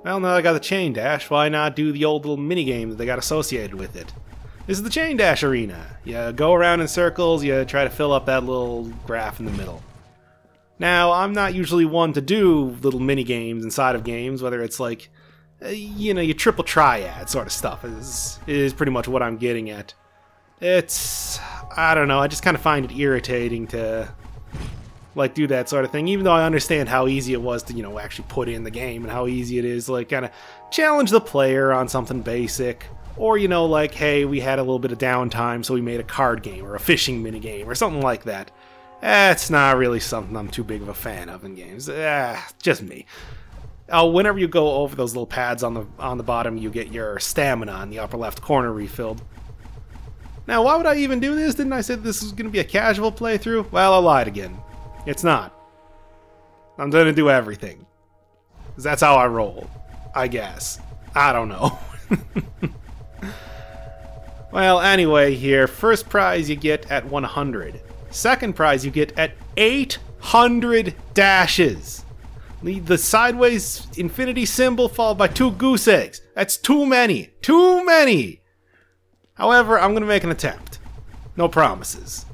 Well, now I got the chain dash, why not do the old little mini game that they got associated with it? This is the chain dash arena. You go around in circles, you try to fill up that little graph in the middle. Now, I'm not usually one to do little mini games inside of games, whether it's like, you know, your triple triad sort of stuff is pretty much what I'm getting at. It's, I don't know, I just kind of find it irritating to like do that sort of thing, even though I understand how easy it was to, you know, actually put in the game and how easy it is to like kind of challenge the player on something basic. Or, you know, like, hey, we had a little bit of downtime, so we made a card game or a fishing mini game or something like that. It's not really something I'm too big of a fan of in games. Just me. Whenever you go over those little pads on the bottom, you get your stamina in the upper left corner refilled. Now, why would I even do this? Didn't I say this was going to be a casual playthrough? Well, I lied again. It's not. I'm going to do everything. 'Cause that's how I roll, I guess. I don't know. Well, anyway here, first prize you get at 100. Second prize you get at 800 dashes. Lead the sideways infinity symbol followed by 2 goose eggs. That's too many. Too many! However, I'm going to make an attempt. No promises.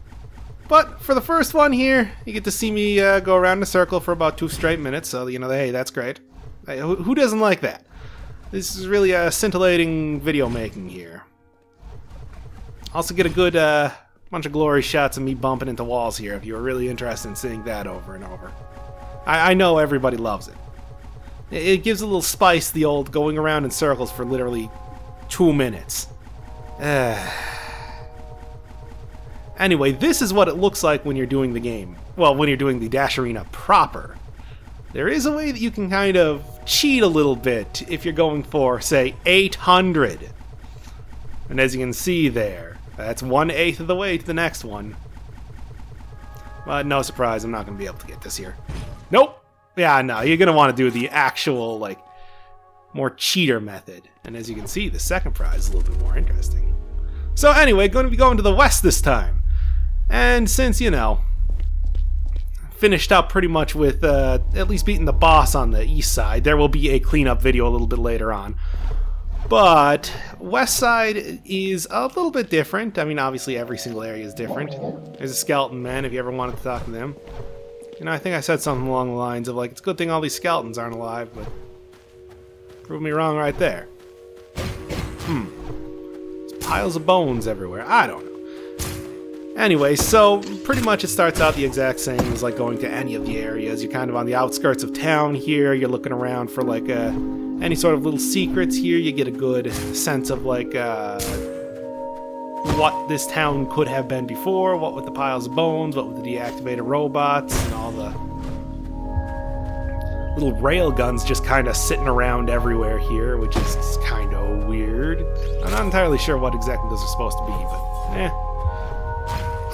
But for the first one here, you get to see me go around in a circle for about 2 straight minutes, so, you know, hey, that's great. Hey, who doesn't like that? This is really scintillating video making here. Also get a good bunch of glory shots of me bumping into walls here if you were really interested in seeing that over and over. I know everybody loves it. It gives a little spice to the old going around in circles for literally 2 minutes. Anyway, this is what it looks like when you're doing the game. Well, when you're doing the Dash Arena proper. There is a way that you can kind of cheat a little bit if you're going for, say, 800. And as you can see there, that's 1/8 of the way to the next one. But no surprise, I'm not going to be able to get this here. Nope! Yeah, no, you're going to want to do the actual, like, more cheater method. And as you can see, the second prize is a little bit more interesting. So anyway, going to be going to the west this time. And since, you know, finished up pretty much with at least beating the boss on the east side, there will be a cleanup video a little bit later on. But west side is a little bit different. I mean, obviously every single area is different. There's a skeleton man if you ever wanted to talk to them. You know, I think I said something along the lines of like, it's a good thing all these skeletons aren't alive, but prove me wrong right there. There's piles of bones everywhere. I don't know. Anyway, so pretty much it starts out the exact same as like going to any of the areas. You're kind of on the outskirts of town here. You're looking around for like any sort of little secrets here. You get a good sense of like what this town could have been before, what with the piles of bones, what with the deactivated robots, and all the little rail guns just kind of sitting around everywhere here, which is kind of weird. I'm not entirely sure what exactly those are supposed to be, but eh.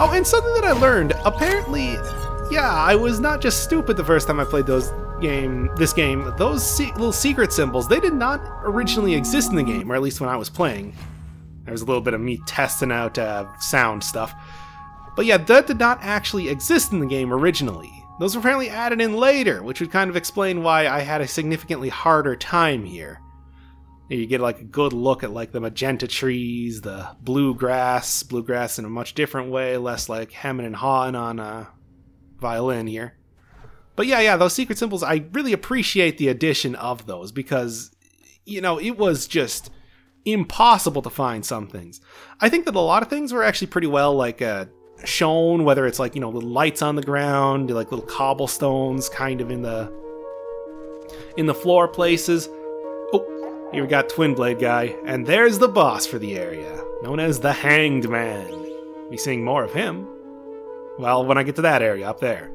Oh, and something that I learned, apparently, yeah, I was not just stupid the first time I played this game. Those little secret symbols, they did not originally exist in the game, or at least when I was playing. There was a little bit of me testing out sound stuff. But yeah, that did not actually exist in the game originally. Those were apparently added in later, which would kind of explain why I had a significantly harder time here. You get like a good look at like the magenta trees, the bluegrass in a much different way, less like hemming and hawing on a violin here. But yeah, those secret symbols, I really appreciate the addition of those because, you know, it was just impossible to find some things. I think that a lot of things were actually pretty well like shown, whether it's like, you know, little lights on the ground, like little cobblestones kind of in the floor places. Here we got Twin Blade guy, and there's the boss for the area, known as the Hanged Man. Be seeing more of him. Well, when I get to that area up there.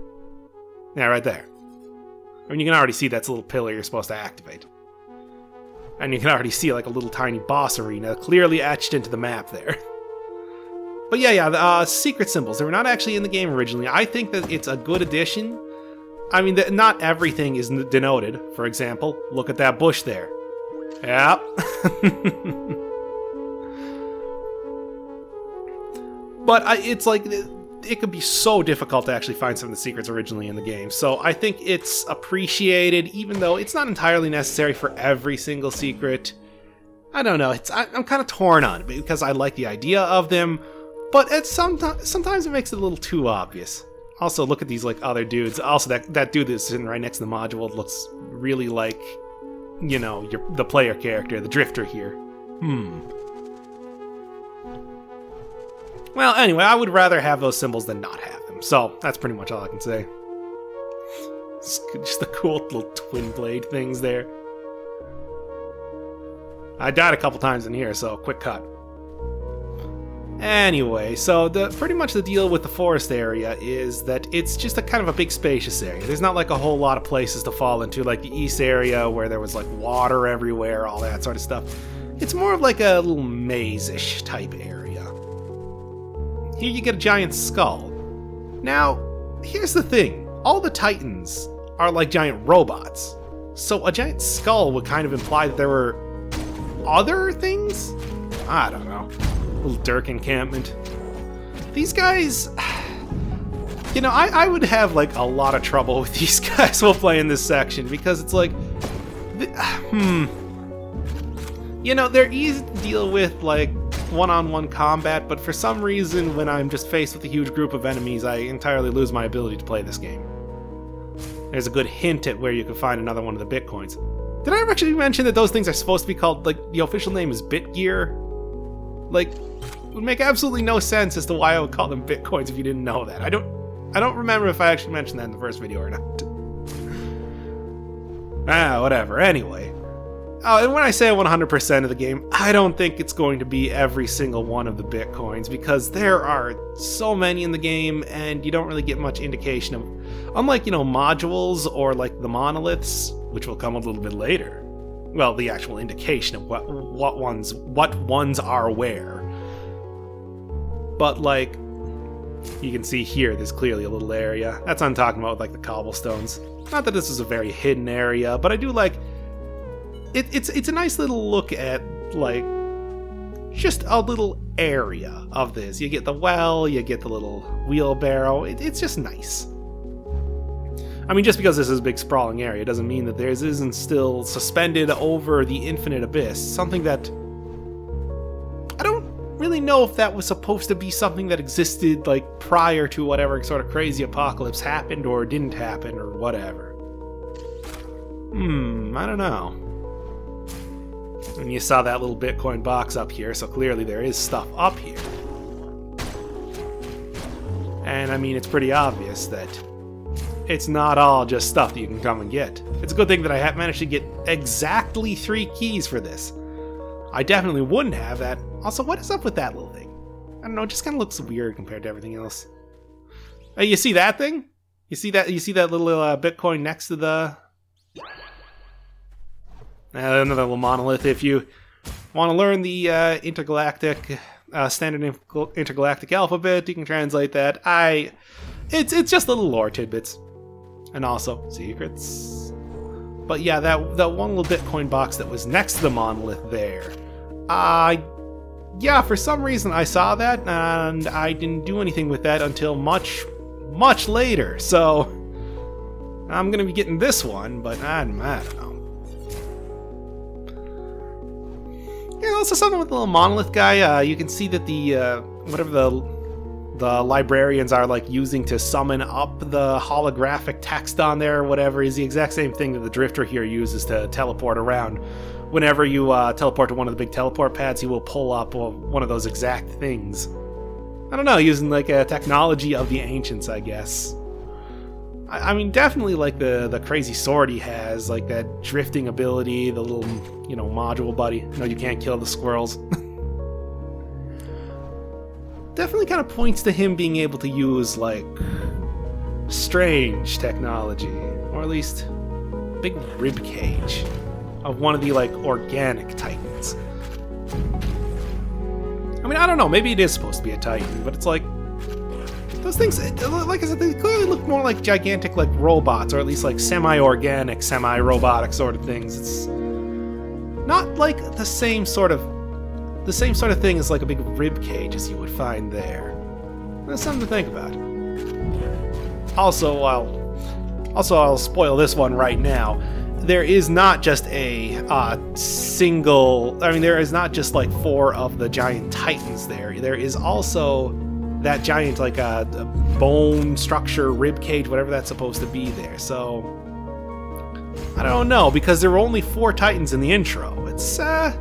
Yeah, right there. I mean, you can already see that's a little pillar you're supposed to activate. And you can already see like a little tiny boss arena clearly etched into the map there. But yeah, the secret symbols, they were not actually in the game originally. I think that it's a good addition. I mean, not everything is denoted. For example, look at that bush there. Yep. But it's like, it could be so difficult to actually find some of the secrets originally in the game. So I think it's appreciated, even though it's not entirely necessary for every single secret. I don't know. I'm kind of torn on it because I like the idea of them, but sometimes it makes it a little too obvious. Also, look at these like other dudes. Also, that dude that's sitting right next to the module looks really like, you know, the player character, the Drifter here. Well, anyway, I would rather have those symbols than not have them. So that's pretty much all I can say. Just the cool little twin blade things there. I died a couple times in here, so quick cut. Anyway, so pretty much the deal with the forest area is that it's just a kind of a big spacious area. There's not like a whole lot of places to fall into, like the east area where there was like water everywhere, all that sort of stuff. It's more of like a little maze-ish type area. Here you get a giant skull. Now, here's the thing. All the Titans are like giant robots. So a giant skull would kind of imply that there were other things? I don't know. Little Dirk encampment. These guys, you know, I would have like a lot of trouble with these guys while playing this section because it's like, you know, they're easy to deal with like one-on-one combat, but for some reason when I'm just faced with a huge group of enemies, I entirely lose my ability to play this game. There's a good hint at where you can find another one of the Bitcoins. Did I ever actually mention that those things are supposed to be called, like, the official name is Bitgear? Like, it would make absolutely no sense as to why I would call them Bitcoins if you didn't know that. I don't remember if I actually mentioned that in the first video or not. Whatever. Anyway. Oh, and when I say 100% of the game, I don't think it's going to be every single one of the Bitcoins, because there are so many in the game, and you don't really get much indication of... Unlike, you know, modules or, like, the monoliths, which will come a little bit later. Well, the actual indication of what ones are where. But, like, you can see here, there's clearly a little area. That's what I'm talking about with, like, the cobblestones. Not that this is a very hidden area, but I do like... It's a nice little look at, like, just a little area of this. You get the well, you get the little wheelbarrow. It's just nice. I mean, just because this is a big sprawling area doesn't mean that theirs isn't still suspended over the infinite abyss. Something that... I don't really know if that was supposed to be something that existed, like, prior to whatever sort of crazy apocalypse happened or didn't happen or whatever. I don't know. And you saw that little Bitcoin box up here, so clearly there is stuff up here. And I mean, it's pretty obvious that it's not all just stuff that you can come and get. It's a good thing that I have managed to get exactly 3 keys for this. I definitely wouldn't have that. Also, what is up with that little thing? I don't know, it just kind of looks weird compared to everything else. Hey, you see that thing? You see that little Bitcoin next to the... Another little monolith. If you want to learn the standard intergalactic alphabet, you can translate that. It's just little lore tidbits, and also secrets. But yeah, that one little Bitcoin box that was next to the monolith there. Yeah, for some reason I saw that, and I didn't do anything with that until much later. So I'm gonna be getting this one, but I don't know. Yeah, also something with the little monolith guy. You can see that the whatever the librarians are like using to summon up the holographic text on there or whatever is the exact same thing that the Drifter here uses to teleport around. Whenever you teleport to one of the big teleport pads, he will pull up one of those exact things. I don't know, using like a technology of the ancients, I guess. I mean, definitely like the crazy sword he has, like that drifting ability, the little, you know, module buddy. No, you can't kill the squirrels. Definitely kind of points to him being able to use, like, strange technology. Or at least, big rib cage of one of the, like, organic titans. I mean, I don't know, maybe it is supposed to be a titan, but it's like... Those things, like I said, they clearly look more like gigantic, like, robots, or at least, like, semi-organic, semi-robotic sort of things. It's not, like, the same sort of thing as, like, a big rib cage as you would find there. That's something to think about. Also, I'll spoil this one right now. There is not just a single... I mean, there is not just like 4 of the giant titans there. There is also that giant, like, a bone structure, rib cage, whatever that's supposed to be there. So, I don't know, because there were only 4 titans in the intro. It's, oh,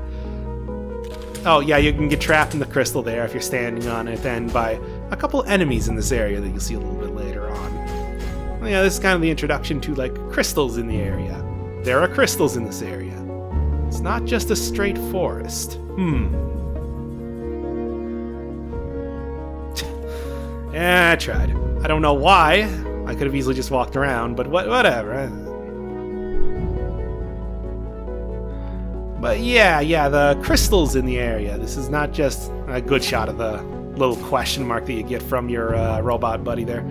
yeah, you can get trapped in the crystal there if you're standing on it, and by a couple enemies in this area that you'll see a little bit later on. Well, yeah, this is kind of the introduction to, like, crystals in the area. There are crystals in this area. It's not just a straight forest. Yeah, I tried. I don't know why. I could have easily just walked around, but whatever. But yeah, the crystals in the area. This is not just a good shot of the little question mark that you get from your robot buddy there.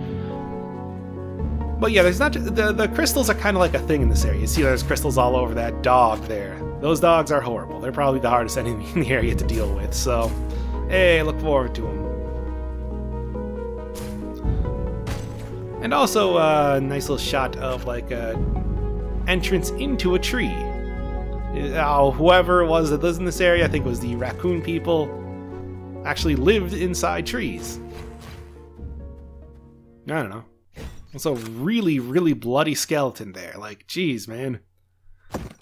But yeah, there's not the crystals are kind of like a thing in this area. You see there's crystals all over that dog there. Those dogs are horrible. They're probably the hardest enemy in the area to deal with. So, hey, look forward to them. And also a nice little shot of like a entrance into a tree. Whoever it was that lives in this area, I think it was the raccoon people, actually lived inside trees. I don't know. It's a really, really bloody skeleton there. Like, geez, man.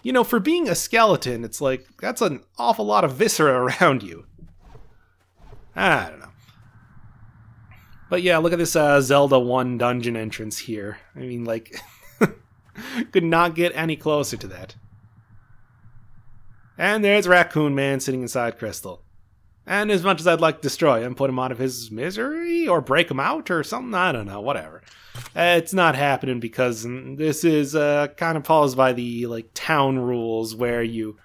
You know, for being a skeleton, it's like, that's an awful lot of viscera around you. I don't know. But yeah, look at this Zelda 1 dungeon entrance here. I mean, like, could not get any closer to that. And there's Raccoon Man sitting inside Crystal. And as much as I'd like to destroy him, put him out of his misery, or break him out, or something, I don't know, whatever. It's not happening because this is kind of follows by the like town rules where you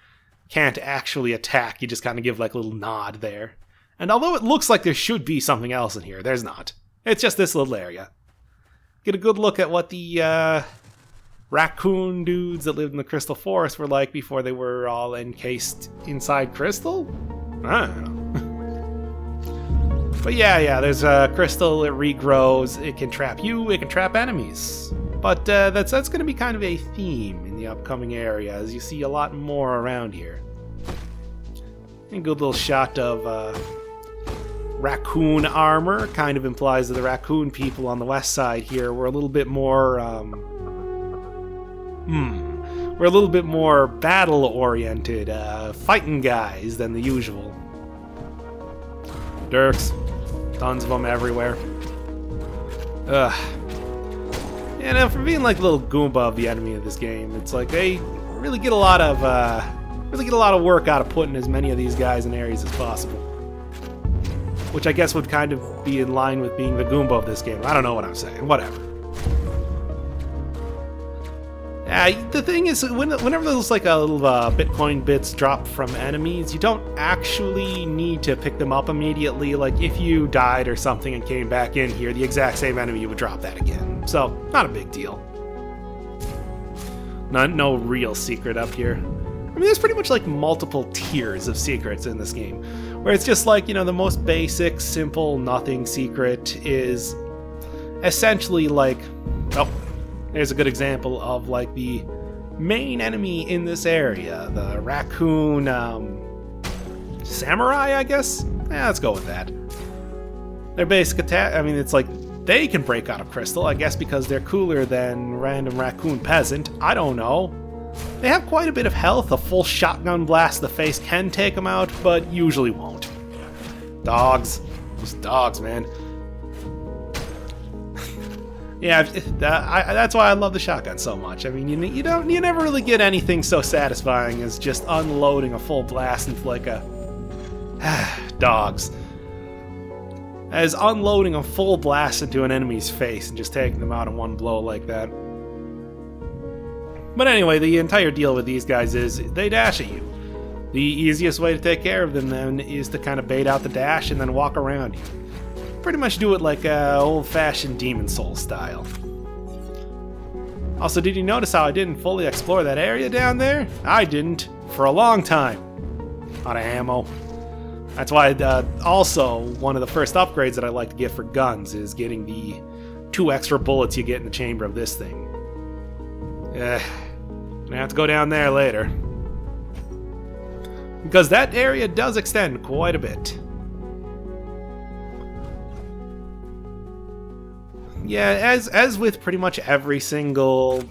can't actually attack, you just kind of give like a little nod there. And although it looks like there should be something else in here, there's not. It's just this little area. Get a good look at what the raccoon dudes that lived in the Crystal Forest were like before they were all encased inside Crystal? I don't know. But yeah, there's a crystal, it regrows, it can trap you, it can trap enemies. But that's going to be kind of a theme in the upcoming area, as you see a lot more around here. And a good little shot of raccoon armor, kind of implies that the raccoon people on the west side here were a little bit more, we're a little bit more battle-oriented, fighting guys than the usual. Dirks. Tons of them everywhere. Ugh. You know, for being like a little Goomba of the enemy of this game, it's like they really get a lot of work out of putting as many of these guys in areas as possible. Which I guess would kind of be in line with being the Goomba of this game. I don't know what I'm saying. Whatever. The thing is, whenever there's like a little Bitcoin bits drop from enemies, you don't actually need to pick them up immediately. Like, if you died or something and came back in here, the exact same enemy would drop that again. So, not a big deal. No real secret up here. I mean, there's pretty much like multiple tiers of secrets in this game, where it's just like, you know, the most basic, simple, nothing secret is essentially like, oh, there's a good example of like the main enemy in this area, the raccoon samurai, I guess? Yeah, let's go with that. Their basic attack, I mean, it's like they can break out of crystal, I guess because they're cooler than random raccoon peasant. I don't know. They have quite a bit of health. A full shotgun blast to the face can take them out, but usually won't. Dogs. Those dogs, man. Yeah, that's why I love the shotgun so much. I mean, you never really get anything so satisfying as just unloading a full blast into like a dogs. As unloading a full blast into an enemy's face and just taking them out in one blow like that. But anyway, the entire deal with these guys is they dash at you. The easiest way to take care of them then is to kind of bait out the dash and then walk around you. Pretty much do it like old-fashioned Demon Souls style. Also, did you notice how I didn't fully explore that area down there? I didn't for a long time. Out of ammo. That's why also one of the first upgrades that I like to get for guns is getting the 2 extra bullets you get in the chamber of this thing. Gonna have to go down there later. Because that area does extend quite a bit. Yeah, as with pretty much every single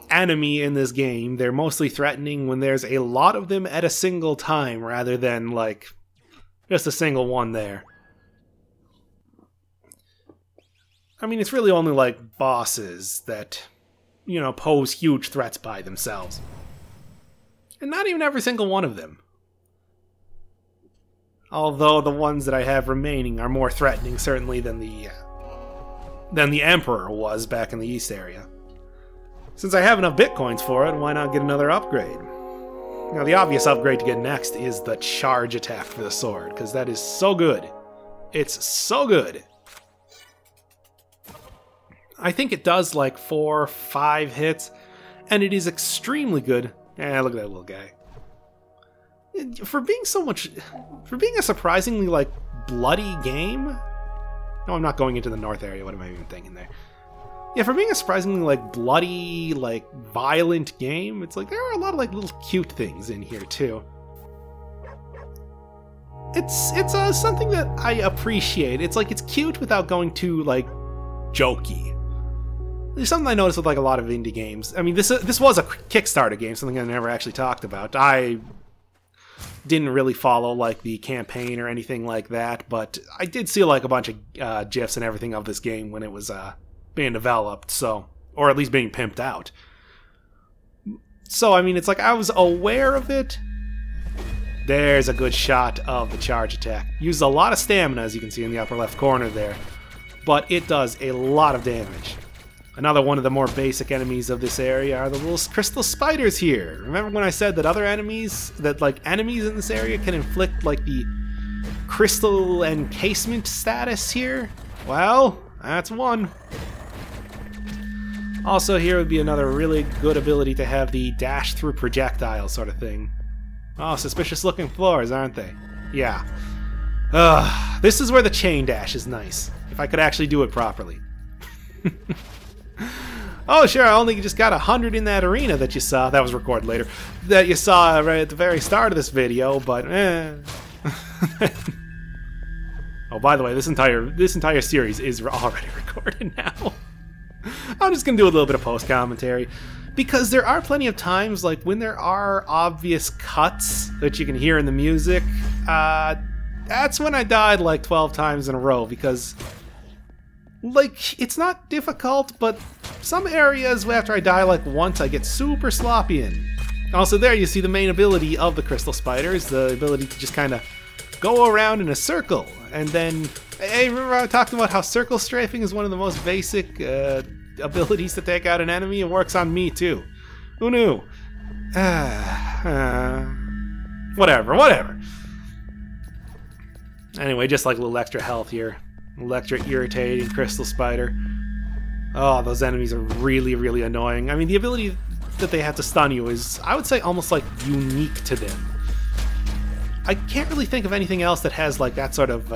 enemy in this game, they're mostly threatening when there's a lot of them at a single time rather than, like, just a single one there. I mean, it's really only, like, bosses that, you know, pose huge threats by themselves. And not even every single one of them. Although the ones that I have remaining are more threatening, certainly, than the Emperor was back in the East area. Since I have enough bitcoins for it, why not get another upgrade? Now, the obvious upgrade to get next is the charge attack for the sword, because that is so good. It's so good. I think it does like 4 or 5 hits, and it is extremely good. Eh, look at that little guy. For being a surprisingly, like, bloody game. No, I'm not going into the north area. What am I even thinking there? Yeah, for being a surprisingly, like, bloody, like, violent game, it's like there are a lot of, like, little cute things in here too. It's something that I appreciate. It's like it's cute without going too, like, jokey. There's something I noticed with, like, a lot of indie games. I mean, this was a Kickstarter game, something I never actually talked about. I didn't really follow, like, the campaign or anything like that, but I did see, like, a bunch of GIFs and everything of this game when it was being developed, so, or at least being pimped out. So, I mean, it's like I was aware of it. There's a good shot of the charge attack. Uses a lot of stamina, as you can see in the upper left corner there, but it does a lot of damage. Another one of the more basic enemies of this area are the little crystal spiders here. Remember when I said that other enemies, enemies in this area can inflict, like, the crystal encasement status here? Well, that's one. Also, here would be another really good ability to have the dash through projectile sort of thing. Oh, suspicious looking floors, aren't they? Yeah. This is where the chain dash is nice. If I could actually do it properly. Oh, sure, I only just got 100 in that arena that you saw. That was recorded later. That you saw right at the very start of this video, but Oh, by the way, this entire series is already recorded now. I'm just gonna do a little bit of post commentary because there are plenty of times, like when there are obvious cuts that you can hear in the music. That's when I died like 12 times in a row because, like, it's not difficult, but some areas after I die like once, I get super sloppy in. Also, there you see the main ability of the crystal spiders, the ability to just kind of go around in a circle. And then, hey, remember I talked about how circle strafing is one of the most basic abilities to take out an enemy? It works on me too. Who knew? Whatever. Anyway, just like a little extra health here. Electric, irritating, crystal spider. Oh, those enemies are really, really annoying. I mean, the ability that they have to stun you is, I would say, almost like unique to them. I can't really think of anything else that has like that sort of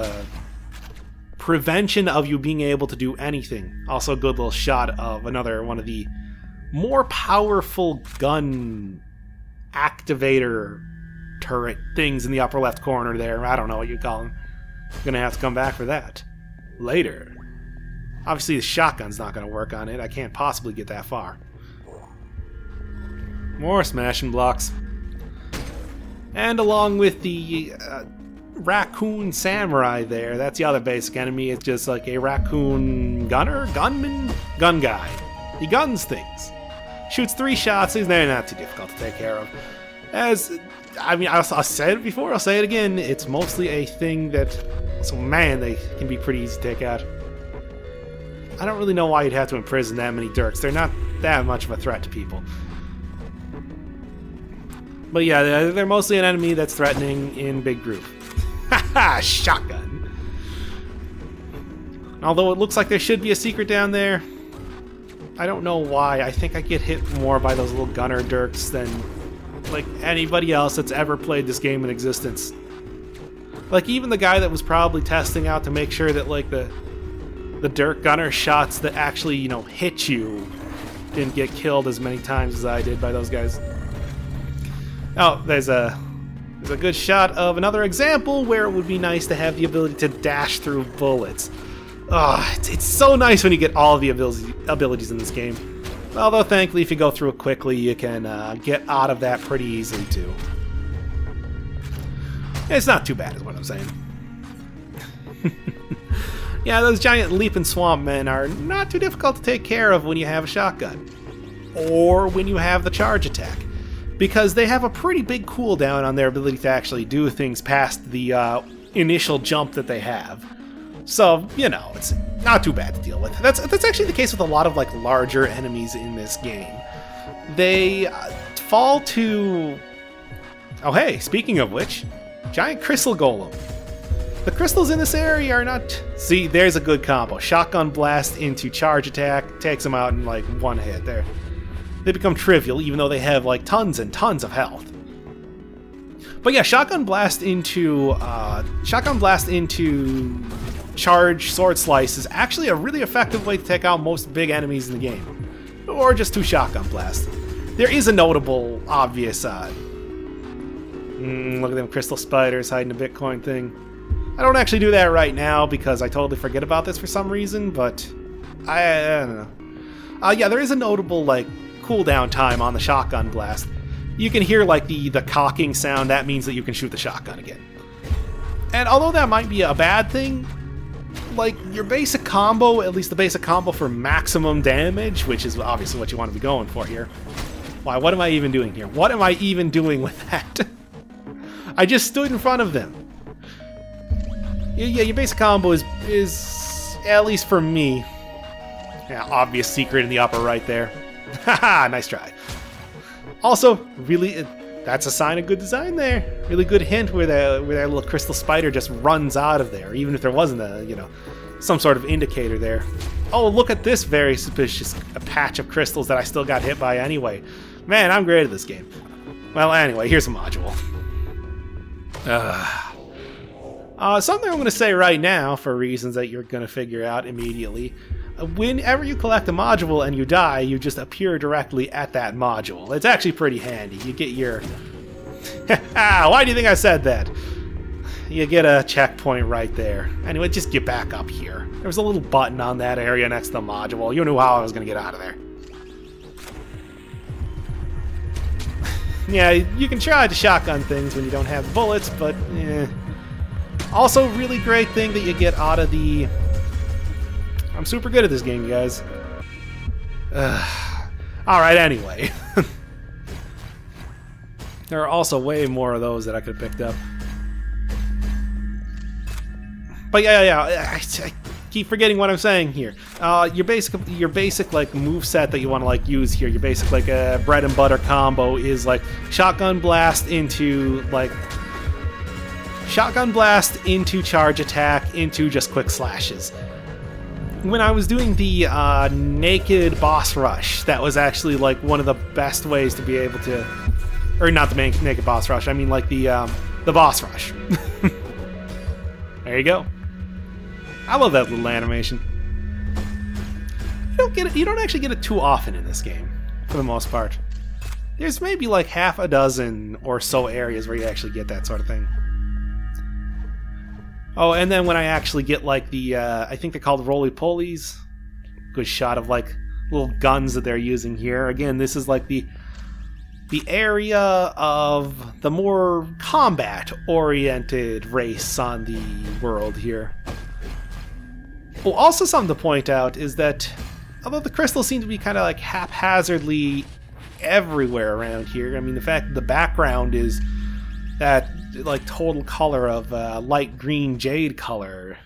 prevention of you being able to do anything. Also, a good little shot of another one of the more powerful gun activator turret things in the upper left corner there. I don't know what you call them. I'm gonna have to come back for that later. Obviously, the shotgun's not gonna work on it. I can't possibly get that far. More smashing blocks. And along with the raccoon samurai there, that's the other basic enemy. It's just like a raccoon gunman, gun guy. He guns things. Shoots 3 shots. They're not too difficult to take care of. I mean, I said it before, I'll say it again. It's mostly a thing that, so man, they can be pretty easy to take out. I don't really know why you'd have to imprison that many Dirks. They're not that much of a threat to people. But yeah, they're mostly an enemy that's threatening in big group. Haha, shotgun. Although it looks like there should be a secret down there, I don't know why. I think I get hit more by those little gunner Dirks than like anybody else that's ever played this game in existence. Like, even the guy that was probably testing out to make sure that, like, the Dirk Gunner shots that actually, you know, hit you didn't get killed as many times as I did by those guys. Oh, there's a good shot of another example where it would be nice to have the ability to dash through bullets. Oh, it's so nice when you get all of the abilities in this game. Although, thankfully, if you go through it quickly, you can get out of that pretty easily, too. It's not too bad, is what I'm saying. Yeah, those giant leaping swamp men are not too difficult to take care of when you have a shotgun. Or when you have the charge attack. Because they have a pretty big cooldown on their ability to actually do things past the initial jump that they have. So, you know, it's not too bad to deal with. That's actually the case with a lot of, like, larger enemies in this game. They fall to... Oh, hey, speaking of which, giant crystal golem. The crystals in this area are not... See, there's a good combo. Shotgun blast into charge attack, takes them out in, like, one hit. There. They become trivial, even though they have, like, tons and tons of health. But yeah, shotgun blast into charge sword slice is actually a really effective way to take out most big enemies in the game. Or just 2 shotgun blasts. There is a notable, obvious, look at them crystal spiders hiding a Bitcoin thing. I don't actually do that right now because I totally forget about this for some reason, but I don't know. Yeah, there is a notable, like, cooldown time on the shotgun blast. You can hear, like, the cocking sound. That means that you can shoot the shotgun again. And although that might be a bad thing, like, your basic combo, at least the basic combo for maximum damage, which is obviously what you want to be going for here. Why, what am I even doing here? What am I even doing with that? I just stood in front of them. Yeah, your basic combo is, at least for me, yeah, obvious secret in the upper right there. Haha, nice try. Also, really, that's a sign of good design there. Really good hint where that little crystal spider just runs out of there, even if there wasn't a, you know, some sort of indicator there. Oh, look at this very suspicious patch of crystals that I still got hit by anyway. Man, I'm great at this game. Well, anyway, here's a module. Something I'm going to say right now, for reasons that you're going to figure out immediately. Whenever you collect a module and you die, you just appear directly at that module. It's actually pretty handy. You get your... Why do you think I said that? You get a checkpoint right there. Anyway, just get back up here. There was a little button on that area next to the module. You knew how I was going to get out of there. Yeah, you can try to shotgun things when you don't have bullets, but also, really great thing that you get out of the... I'm super good at this game, you guys. Alright, anyway. There are also way more of those that I could have picked up. But yeah, I keep forgetting what I'm saying here. Your basic like move set that you want to like use here, your basic like bread and butter combo is like shotgun blast into charge attack into just quick slashes. When I was doing the naked boss rush, that was actually like one of the best ways to be able to, or not the naked boss rush. I mean like the boss rush. There you go. I love that little animation. You don't actually get it too often in this game, for the most part. There's maybe like half a dozen or so areas where you actually get that sort of thing. Oh, and then when I actually get like the, I think they're called roly-polies. Good shot of like little guns that they're using here. Again, this is like the area of the more combat-oriented race on the world here. Oh, also something to point out is that although the crystals seem to be kind of like haphazardly everywhere around here, I mean the fact that the background is that like total color of light green jade color,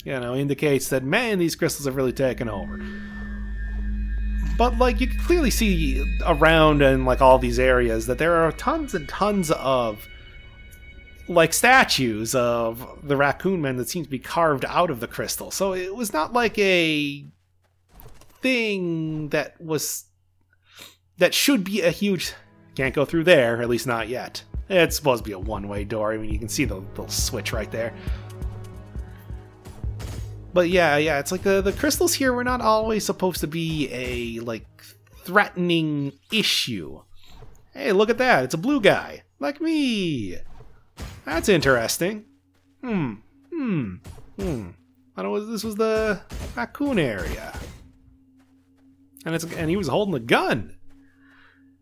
you know, indicates that, man, these crystals have really taken over. But like you can clearly see around in like all these areas that there are tons and tons of like statues of the raccoon men that seem to be carved out of the crystal. So it was not like a thing that should be a huge... Can't go through there, at least not yet. It's supposed to be a one-way door. I mean, you can see the little switch right there. But yeah, it's like the crystals here were not always supposed to be a, like, threatening issue. Hey, look at that. It's a blue guy. Like me. That's interesting. I don't know, this was the raccoon area. And he was holding a gun.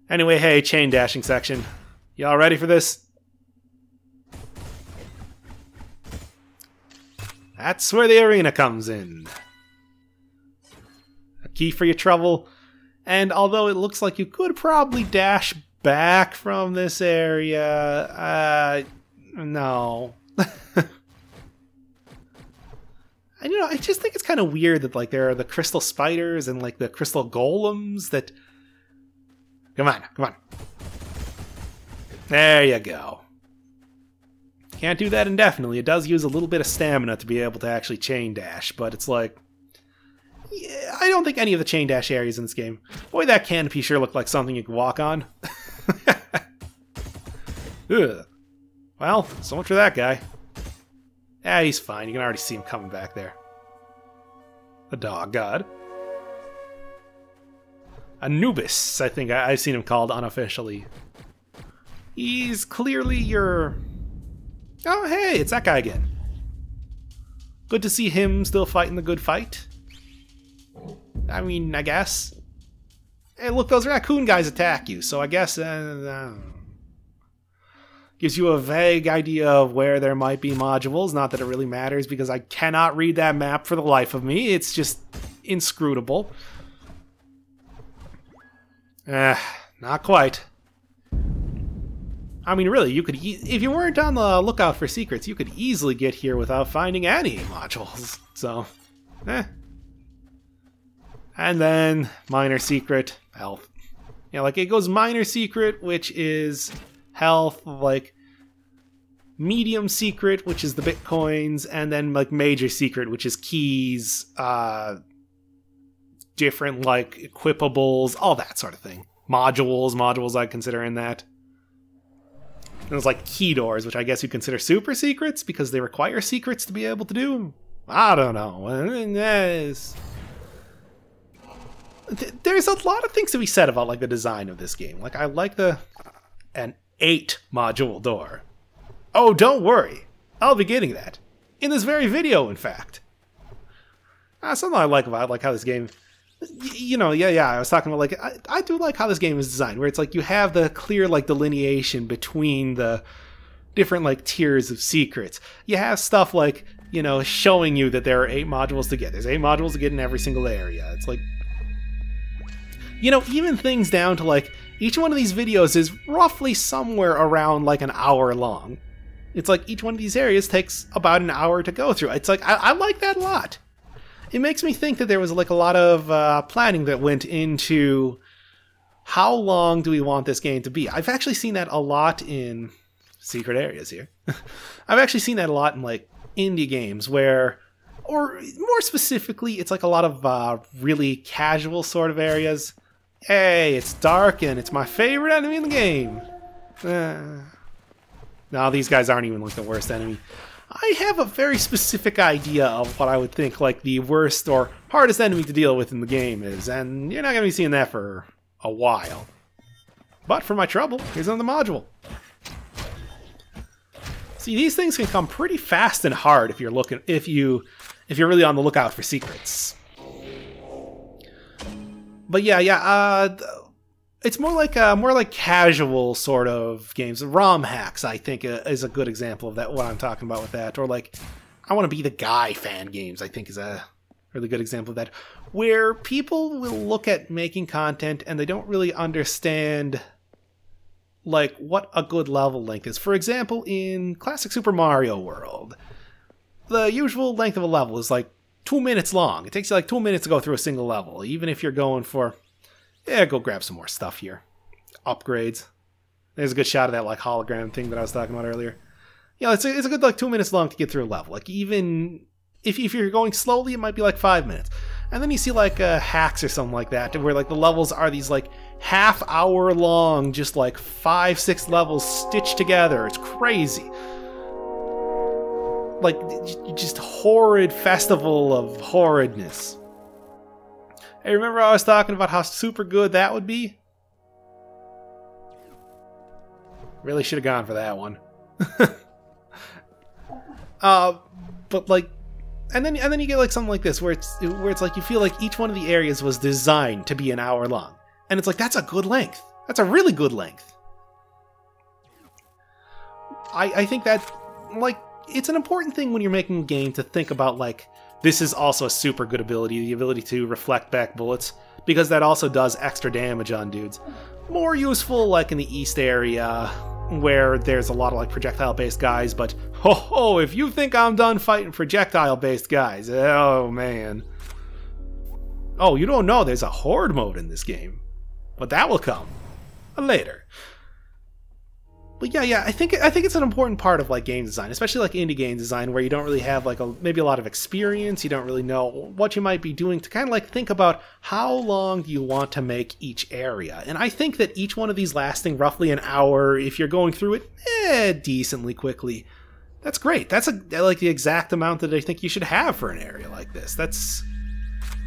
Anyway, hey, chain dashing section. Y'all ready for this? That's where the arena comes in. A key for your trouble. And although it looks like you could probably dash back from this area, no. And you know, I just think it's kind of weird that like there are the crystal spiders and like the crystal golems that... Come on. There you go. Can't do that indefinitely. It does use a little bit of stamina to be able to actually chain dash, but it's like... Yeah, I don't think any of the chain dash areas in this game... Boy, that canopy sure looked like something you could walk on. Ugh. Well, so much for that guy. Yeah, he's fine. You can already see him coming back there. The dog god. Anubis, I think I've seen him called unofficially. He's clearly your... Oh, hey, it's that guy again. Good to see him still fighting the good fight. I mean, I guess. Hey, look, those raccoon guys attack you, so I guess... gives you a vague idea of where there might be modules. Not that it really matters, because I cannot read that map for the life of me. It's just inscrutable. Not quite. I mean, really, you could... if you weren't on the lookout for secrets, you could easily get here without finding any modules. So, And then, minor secret, health. You know, like, it goes minor secret, which is... health, like medium secret, which is the bitcoins, and then like major secret, which is keys, different like equipables, all that sort of thing. Modules I'd consider in that. And there's like key doors, which I guess you consider super secrets because they require secrets to be able to do. I don't know. There's a lot of things to be said about like the design of this game. Like I like an 8 module door. Oh, don't worry. I'll be getting that. In this very video, in fact. Something I like about like how this game... You know, yeah, I was talking about like... I do like how this game is designed, where it's like you have the clear like delineation between the different like tiers of secrets. You have stuff like, you know, showing you that there are 8 modules to get. There's 8 modules to get in every single area. It's like... You know, even things down to like... Each one of these videos is roughly somewhere around like an hour long. It's like each one of these areas takes about an hour to go through. It's like, I like that a lot. It makes me think that there was like a lot of planning that went into how long do we want this game to be. I've actually seen that a lot in secret areas here. I've actually seen that a lot in like indie games where, or more specifically, it's like a lot of really casual sort of areas. Hey, it's dark and it's my favorite enemy in the game. No, these guys aren't even like the worst enemy. I have a very specific idea of what I would think like the worst or hardest enemy to deal with in the game is, and you're not going to be seeing that for a while. But for my trouble, here's another module. See, these things can come pretty fast and hard if you're looking, if you're really on the lookout for secrets. But yeah, it's more like casual sort of games. ROM hacks, I think, is a good example of that. What I'm talking about with that, or like, I want to be the guy fan games, I think, is a really good example of that, where people will look at making content and they don't really understand like what a good level length is. For example, in classic Super Mario World, the usual length of a level is like 2 minutes long. It takes you like 2 minutes to go through a single level, even if you're going for, yeah, go grab some more stuff here. Upgrades. There's a good shot of that like hologram thing that I was talking about earlier. You know, it's a good like 2 minutes long to get through a level. Like even if you're going slowly, it might be like 5 minutes. And then you see like hacks or something like that, where like the levels are these like half-hour long, just like 5-6 levels stitched together. It's crazy. Like just horrid festival of horridness. Hey, remember I was talking about how super good that would be? Really should have gone for that one. But like, and then you get like something like this where it's like you feel like each one of the areas was designed to be an hour long, and it's like that's a good length. That's a really good length. I think that like it's an important thing when you're making a game to think about like this is also a super good ability, the ability to reflect back bullets, because that also does extra damage on dudes. More useful like in the east area, where there's a lot of like projectile-based guys, but ho, if you think I'm done fighting projectile-based guys, oh man. Oh, you don't know there's a horde mode in this game, but that will come later. But yeah, I think it's an important part of like game design, especially like indie game design, where you don't really have like maybe a lot of experience, you don't really know what you might be doing, to kind of like think about how long do you want to make each area. And I think that each one of these lasting roughly an hour, if you're going through it decently quickly, that's great. That's like the exact amount that I think you should have for an area like this. That's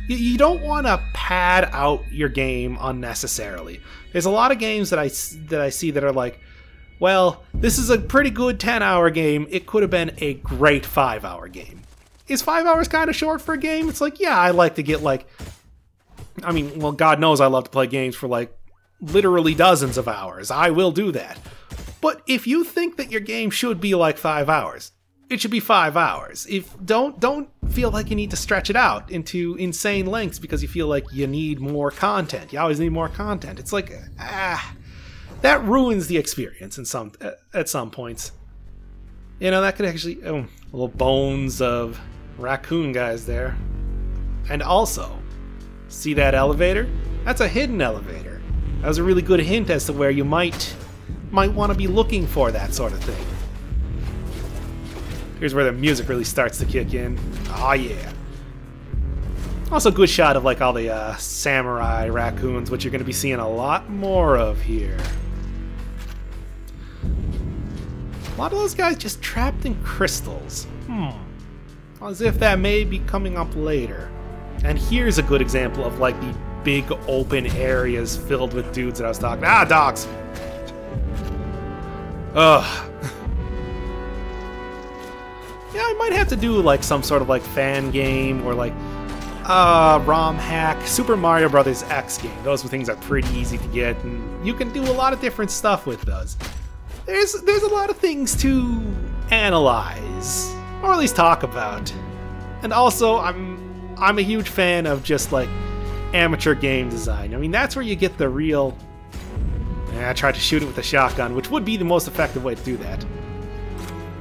you don't want to pad out your game unnecessarily. There's a lot of games that I see that are like, well, this is a pretty good 10-hour game. It could have been a great 5-hour game. Is 5 hours kind of short for a game? It's like, yeah, I like to get like... I mean, well, God knows I love to play games for like literally dozens of hours. I will do that. But if you think that your game should be like 5 hours, it should be 5 hours. Don't feel like you need to stretch it out into insane lengths because you feel like you need more content. You always need more content. It's like, that ruins the experience at some points. You know, that could actually... Oh, little bones of raccoon guys there. And also, see that elevator? That's a hidden elevator. That was a really good hint as to where you might want to be looking for that sort of thing. Here's where the music really starts to kick in. Oh yeah. Also, good shot of like all the samurai raccoons, which you're going to be seeing a lot more of here. A lot of those guys just trapped in crystals. As if that may be coming up later. And here's a good example of like the big open areas filled with dudes that I was talking about. Ah, dogs! Ugh. Yeah, I might have to do like some sort of like fan game or like ROM hack, Super Mario Bros. X game. Those are things that are pretty easy to get, and you can do a lot of different stuff with those. There's a lot of things to analyze, or at least talk about. And also, I'm a huge fan of just like amateur game design. I mean, that's where you get the real... I tried to shoot it with a shotgun, which would be the most effective way to do that.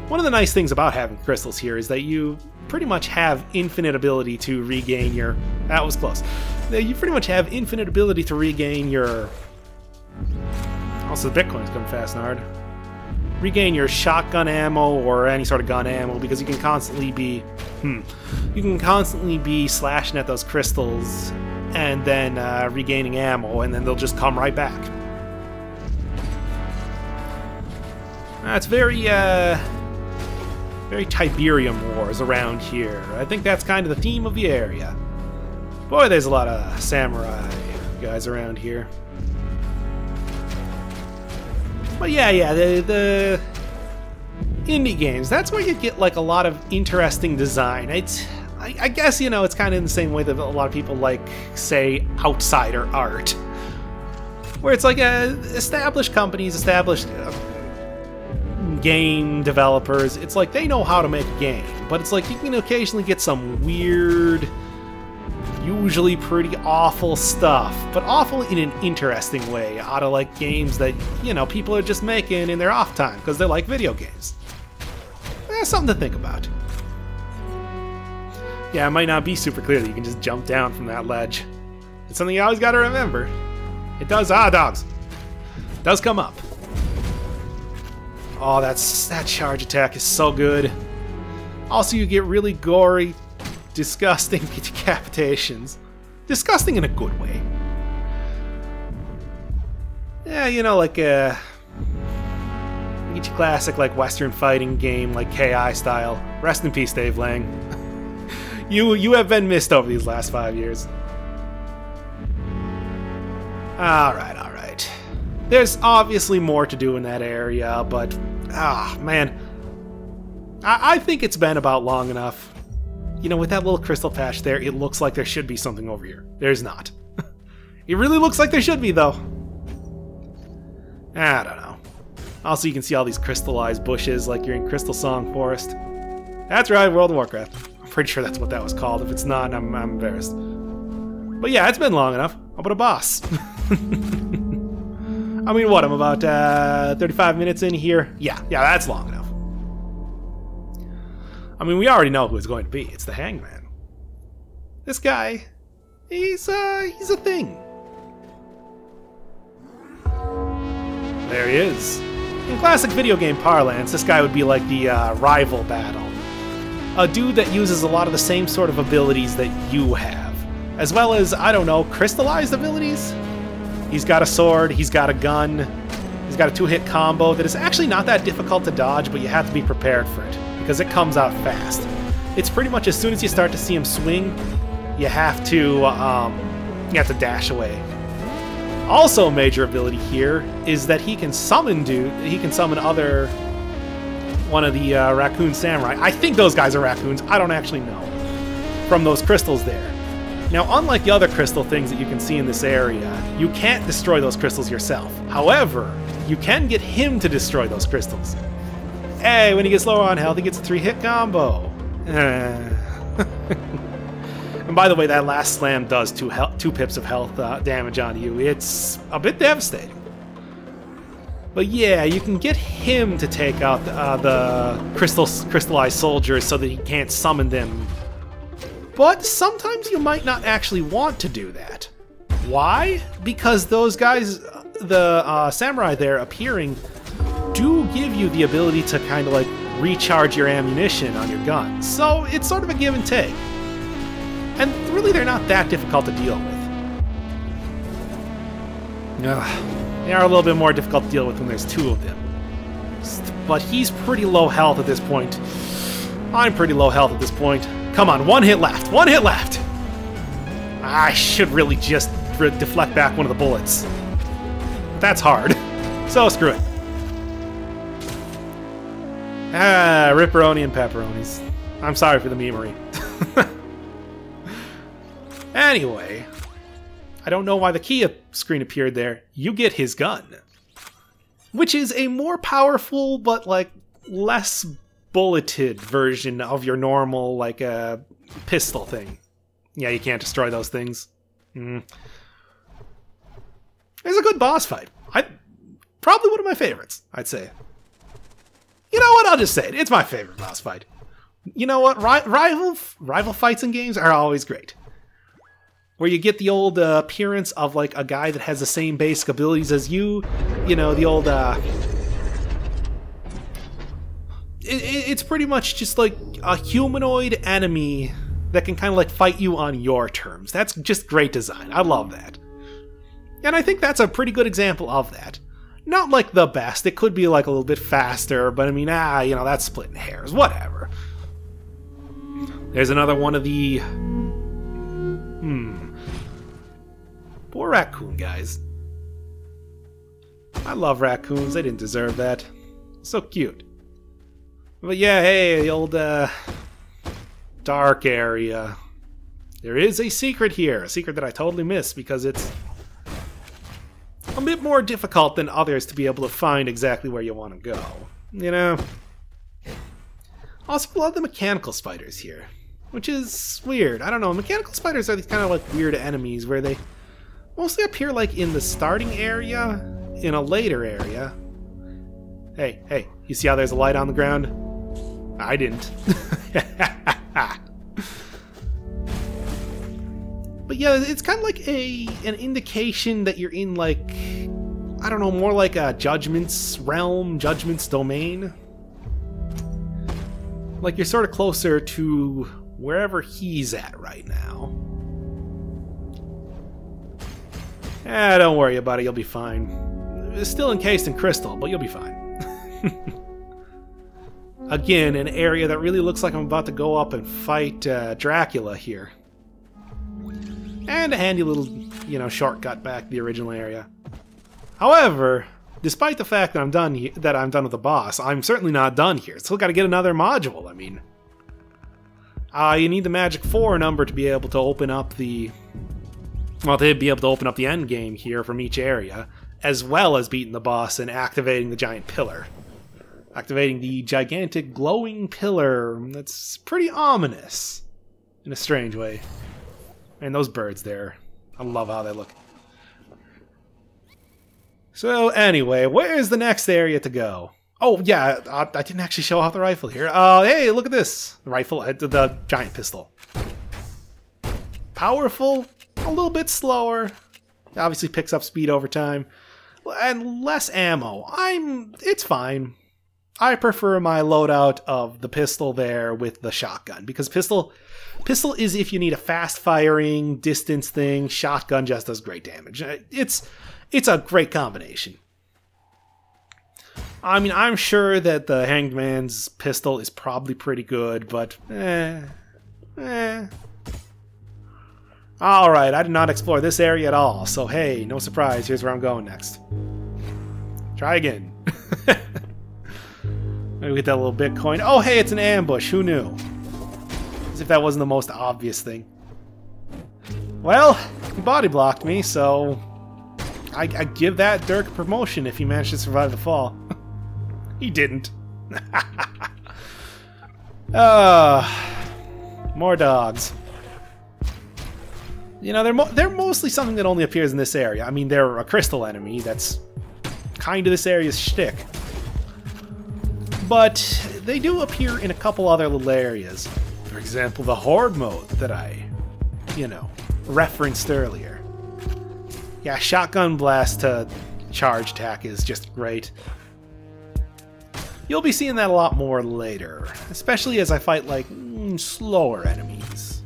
One of the nice things about having crystals here is that you pretty much have infinite ability to regain your... That was close. You pretty much have infinite ability to regain your... Also, the Bitcoin's coming fast and hard. Regain your shotgun ammo or any sort of gun ammo, because you can constantly be... You can constantly be slashing at those crystals and then regaining ammo, and then they'll just come right back. That's very Tiberium Wars around here. I think that's kind of the theme of the area. Boy, there's a lot of samurai guys around here. But yeah, the indie games, that's where you get like a lot of interesting design. I guess, you know, it's kind of in the same way that a lot of people like, say, outsider art. Where it's like established companies, established game developers, it's like they know how to make a game, but it's like you can occasionally get some weird, usually pretty awful stuff, but awful in an interesting way, out of like games that, you know, people are just making in their off time because they like video games. That's something to think about. Yeah, it might not be super clear that you can just jump down from that ledge. It's something you always gotta remember. It does, dogs. It does come up. Oh, that charge attack is so good. Also, you get really gory disgusting decapitations. Disgusting in a good way. Yeah, you know, like a each classic like Western fighting game, like KI style. Rest in peace, Dave Lang. You have been missed over these last 5 years. Alright, alright. There's obviously more to do in that area, but man. I think it's been about long enough. You know, with that little crystal patch there, it looks like there should be something over here. There's not. It really looks like there should be, though. I don't know. Also, you can see all these crystallized bushes like you're in Crystal Song Forest. That's right, World of Warcraft. I'm pretty sure that's what that was called. If it's not, I'm embarrassed. But yeah, it's been long enough. How about a boss? I mean, what? I'm about 35 minutes in here. Yeah, that's long enough. I mean, we already know who it's going to be. It's the Hangman. This guy, he's a thing. There he is. In classic video game parlance, this guy would be like the rival battle. A dude that uses a lot of the same sort of abilities that you have. As well as, I don't know, crystallized abilities? He's got a sword, he's got a gun, he's got a 2-hit combo that is actually not that difficult to dodge, but you have to be prepared for it, because it comes out fast. It's pretty much as soon as you start to see him swing, you have to dash away. Also, a major ability here is that he can summon one of the raccoon samurai. I think those guys are raccoons. I don't actually know. From those crystals there. Now, unlike the other crystal things that you can see in this area, you can't destroy those crystals yourself. However, you can get him to destroy those crystals. Hey, when he gets lower on health, he gets a 3-hit combo. And by the way, that last slam does 2 pips of health damage on you. It's a bit devastating. But yeah, you can get him to take out the crystallized soldiers so that he can't summon them. But sometimes you might not actually want to do that. Why? Because those guys, the samurai there appearing, do give you the ability to kind of like recharge your ammunition on your gun. So it's sort of a give and take. And really, they're not that difficult to deal with. They are a little bit more difficult to deal with when there's 2 of them. But he's pretty low health at this point. I'm pretty low health at this point. Come on, 1 hit left. 1 hit left! I should really just deflect back one of the bullets. But that's hard. So screw it. Ripperoni and pepperonis. I'm sorry for the memery. Anyway, I don't know why the Kia screen appeared there. You get his gun. Which is a more powerful, but like less bulleted version of your normal, like a pistol thing. Yeah, you can't destroy those things. It's a good boss fight. Probably one of my favorites, I'd say. You know what? I'll just say it. It's my favorite boss fight. You know what? Rival fights in games are always great. Where you get the old appearance of like a guy that has the same basic abilities as you. You know, the old... It's pretty much just like a humanoid enemy that can kind of like fight you on your terms. That's just great design. I love that. And I think that's a pretty good example of that. Not like the best. It could be like a little bit faster, but I mean, you know, that's splitting hairs. Whatever. There's another one of the... Poor raccoon guys. I love raccoons. They didn't deserve that. So cute. But yeah, hey, the old dark area. There is a secret here. A secret that I totally missed because it's a bit more difficult than others to be able to find exactly where you want to go. You know? Also, I love the mechanical spiders here. Which is weird. I don't know. Mechanical spiders are these kind of like weird enemies where they mostly appear like in the starting area, in a later area. Hey, you see how there's a light on the ground? I didn't. But yeah, it's kind of like an indication that you're in like, I don't know, more like a Judgment's realm, Judgment's domain. Like you're sort of closer to wherever he's at right now. Don't worry about it, you'll be fine. It's still encased in crystal, but you'll be fine. Again, an area that really looks like I'm about to go up and fight Dracula here. And a handy little, you know, shortcut back to the original area. However, despite the fact that I'm done with the boss, I'm certainly not done here. Still got to get another module. I mean, you need the magic 4 number to be able to open up the, well, to be able to open up the end game here from each area, as well as beating the boss and activating the giant pillar. Activating the gigantic glowing pillar. That's pretty ominous in a strange way. And those birds there, I love how they look. So anyway, where's the next area to go? Oh yeah, I didn't actually show off the rifle here. Hey, look at this. The rifle, the giant pistol. Powerful, a little bit slower. Obviously picks up speed over time. And less ammo. It's fine. I prefer my loadout of the pistol there with the shotgun, because pistol is if you need a fast firing distance thing. Shotgun just does great damage. It's a great combination. I mean, I'm sure that the Hanged Man's pistol is probably pretty good, but Alright, I did not explore this area at all, so hey, no surprise, here's where I'm going next. Try again. Maybe get that little Bitcoin. Oh hey, it's an ambush, who knew? As if that wasn't the most obvious thing. Well, he body blocked me, so I give that Dirk a promotion if he managed to survive the fall. He didn't. More dogs. You know, they're mostly something that only appears in this area. I mean, they're a crystal enemy. That's kind of this area's shtick. But they do appear in a couple other little areas. For example, the Horde mode that I, you know, referenced earlier. Yeah, shotgun blast to charge attack is just great. You'll be seeing that a lot more later, especially as I fight, like, slower enemies.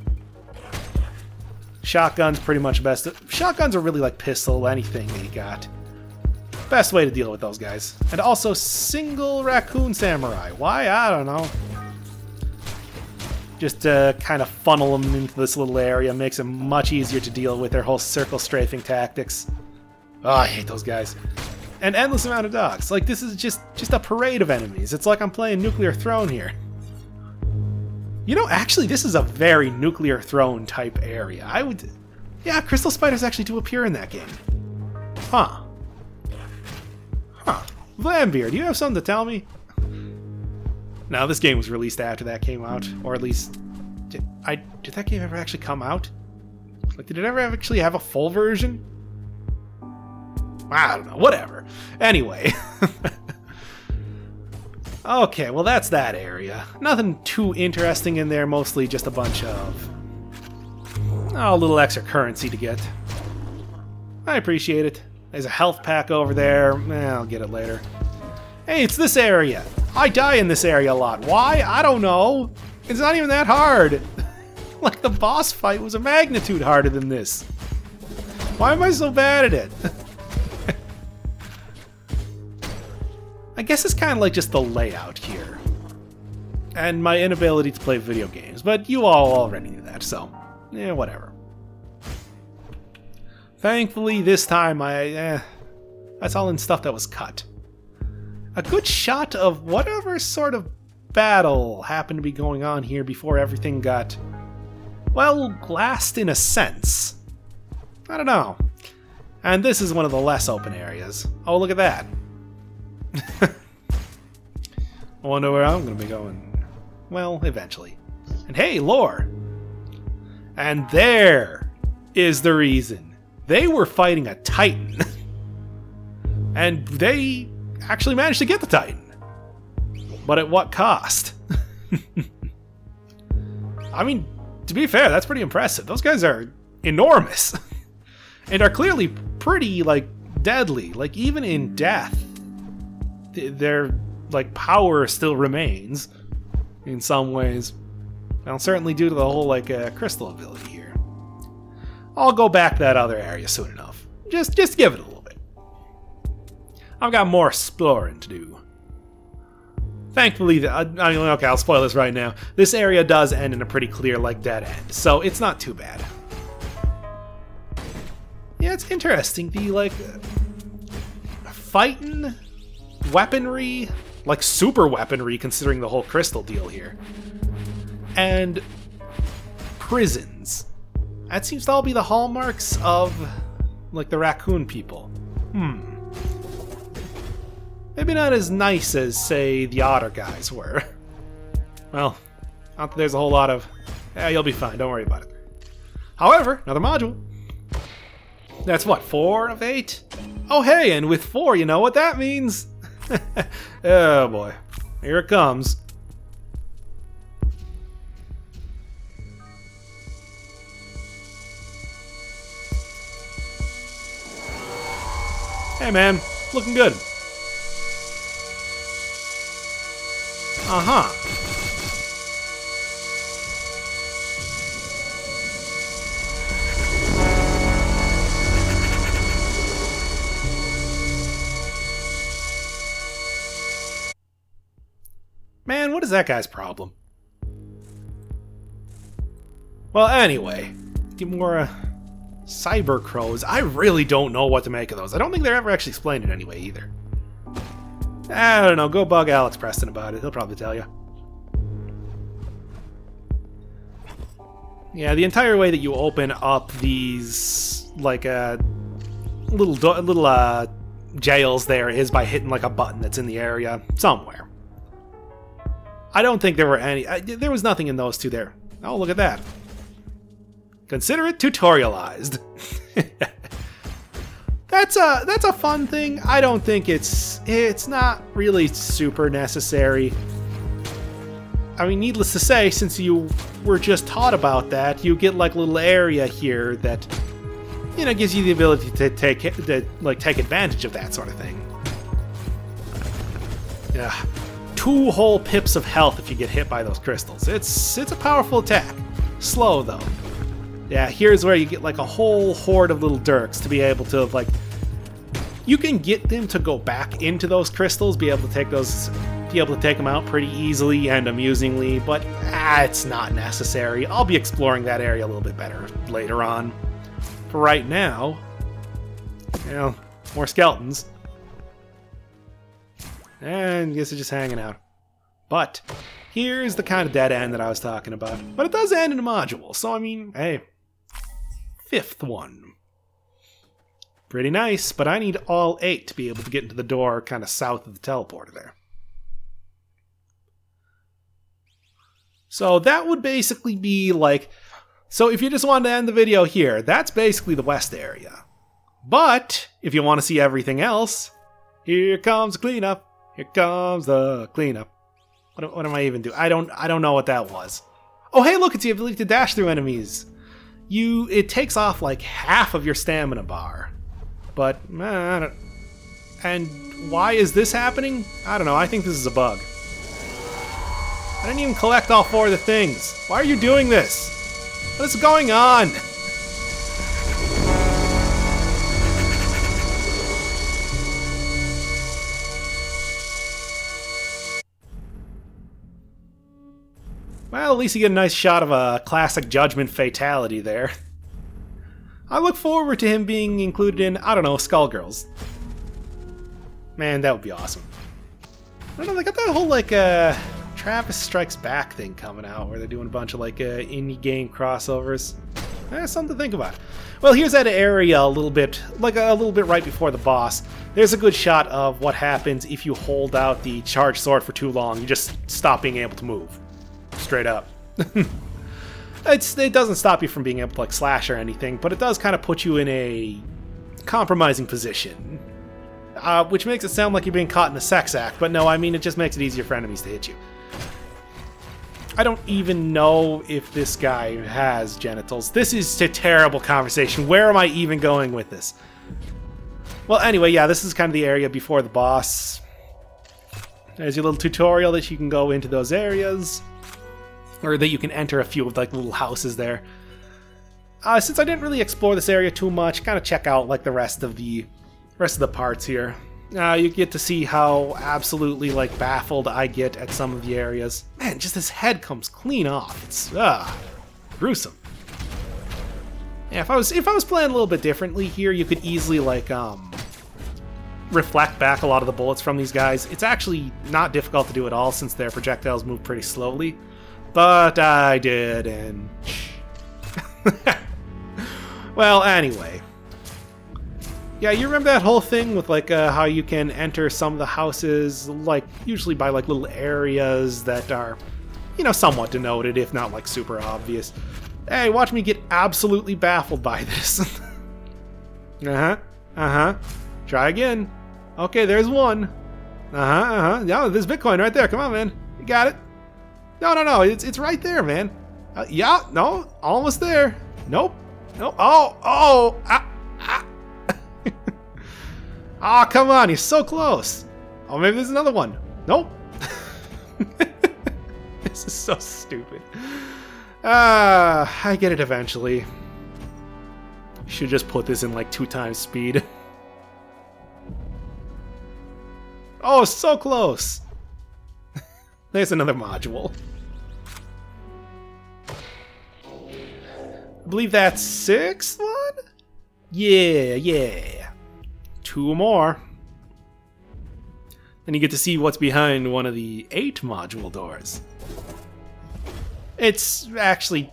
Shotgun's pretty much best. Shotguns are really like pistol, anything they got. Best way to deal with those guys. And also single raccoon samurai. Why? I don't know. Just to kind of funnel them into this little area makes it much easier to deal with their whole circle strafing tactics. Oh, I hate those guys. An endless amount of dogs. Like, this is just a parade of enemies. It's like I'm playing Nuclear Throne here. You know, actually, this is a very Nuclear Throne type area. Yeah, crystal spiders actually do appear in that game. Huh. Vlambeer, do you have something to tell me? No, this game was released after that came out, or at least did that game ever actually come out? Like, did it ever actually have a full version? I don't know, whatever. Anyway. Okay, well that's that area. Nothing too interesting in there, mostly just a bunch of a little extra currency to get. I appreciate it. There's a health pack over there. I'll get it later. Hey, it's this area. I die in this area a lot. Why? I don't know. It's not even that hard. Like, the boss fight was a magnitude harder than this. Why am I so bad at it? I guess it's kind of like just the layout here. And my inability to play video games. But you all already knew that, so yeah, whatever. Thankfully, this time that's all in stuff that was cut. A good shot of whatever sort of battle happened to be going on here before everything got, well, glassed in a sense. I don't know. And this is one of the less open areas. Oh, look at that. I wonder where I'm going to be going. Well, eventually. And hey, lore! And there is the reason. They were fighting a Titan. And they actually managed to get the Titan. But at what cost? I mean, to be fair, that's pretty impressive. Those guys are enormous. And are clearly pretty, like, deadly. Like, even in death, their, like, power still remains in some ways. Well, certainly due to the whole, like, crystal ability here. I'll go back to that other area soon enough. Just give it a little bit. I've got more exploring to do. Thankfully, I mean, okay, I'll spoil this right now. This area does end in a pretty clear, like, dead end, so it's not too bad. Yeah, it's interesting. The, like, fighting weaponry, like, super weaponry, considering the whole crystal deal here. And prisons. That seems to all be the hallmarks of, like, the raccoon people. Maybe not as nice as, say, the otter guys were. Well, not that there's a whole lot of... Yeah, you'll be fine, don't worry about it. However, another module. That's what, 4 of 8? Oh hey, and with 4, you know what that means? Oh boy, here it comes. Hey man, looking good. Uh-huh. Man, what is that guy's problem? Well, anyway, get more cyber crows. I really don't know what to make of those. I don't think they're ever actually explained it anyway either. I don't know, go bug Alex Preston about it. He'll probably tell you. Yeah, the entire way that you open up these, like, little jails there is by hitting, like, a button that's in the area somewhere. I don't think there were any... there was nothing in those two there. Oh, look at that. Consider it tutorialized. That's a fun thing. I don't think it's not really super necessary. I mean, needless to say, since you were just taught about that, you get like a little area here that, you know, gives you the ability to take advantage of that sort of thing. Yeah, 2 whole pips of health if you get hit by those crystals. It's a powerful attack. Slow though. Yeah, here's where you get like a whole horde of little Dirks to be able to, like, you can get them to go back into those crystals, be able to take them out pretty easily and amusingly, but it's not necessary. I'll be exploring that area a little bit better later on. For right now, you know, more skeletons. And I guess it's just hanging out. But here's the kind of dead end that I was talking about. But it does end in a module, so I mean, hey. 5th one. Pretty nice, but I need all 8 to be able to get into the door kind of south of the teleporter there. So that would basically be like... So if you just wanted to end the video here, that's basically the west area. But if you want to see everything else, here comes the cleanup. Here comes the cleanup. What am I even doing? I don't know what that was. Oh hey, look, it's the ability to dash through enemies. It takes off like half of your stamina bar. But, and why is this happening? I don't know, I think this is a bug. I didn't even collect all 4 of the things. Why are you doing this? What is going on? Well, at least you get a nice shot of a classic Judgment fatality there. I look forward to him being included in, I don't know, Skullgirls. Man, that would be awesome. I don't know, they got that whole, like, Travis Strikes Back thing coming out, where they're doing a bunch of, like, indie game crossovers. Something to think about. Well, here's that area a little bit right before the boss. There's a good shot of what happens if you hold out the charged sword for too long. You just stop being able to move. Straight up. It doesn't stop you from being able to, like, slash or anything, but it does kind of put you in a compromising position. Which makes it sound like you're being caught in a sex act, but no, I mean, it just makes it easier for enemies to hit you. I don't even know if this guy has genitals. This is a terrible conversation. Where am I even going with this? Well, anyway, yeah, this is kind of the area before the boss. There's your little tutorial that you can go into those areas. or that you can enter a few of like little houses there. Since I didn't really explore this area too much, kind of check out like the rest of the parts here. You get to see how absolutely like baffled I get at some of the areas. Man, just this head comes clean off. It's gruesome. Yeah, if I was playing a little bit differently here, you could easily like reflect back a lot of the bullets from these guys. It's actually not difficult to do at all since their projectiles move pretty slowly. But I did, and well, anyway. Yeah, you remember that whole thing with like how you can enter some of the houses, like usually by like little areas that are, you know, somewhat denoted, if not like super obvious. Hey, watch me get absolutely baffled by this. Try again. Okay, there's one. Yeah, there's Bitcoin right there. Come on, man. You got it. No. It's right there, man. Yeah, no, almost there. Nope. No. Oh. Oh, come on, you're so close. Oh, maybe there's another one. Nope. This is so stupid. I get it eventually. Should just put this in like 2 times speed. Oh, so close. There's another module. I believe that's 6th one? Yeah. 2 more. Then you get to see what's behind one of the 8 module doors. It's actually,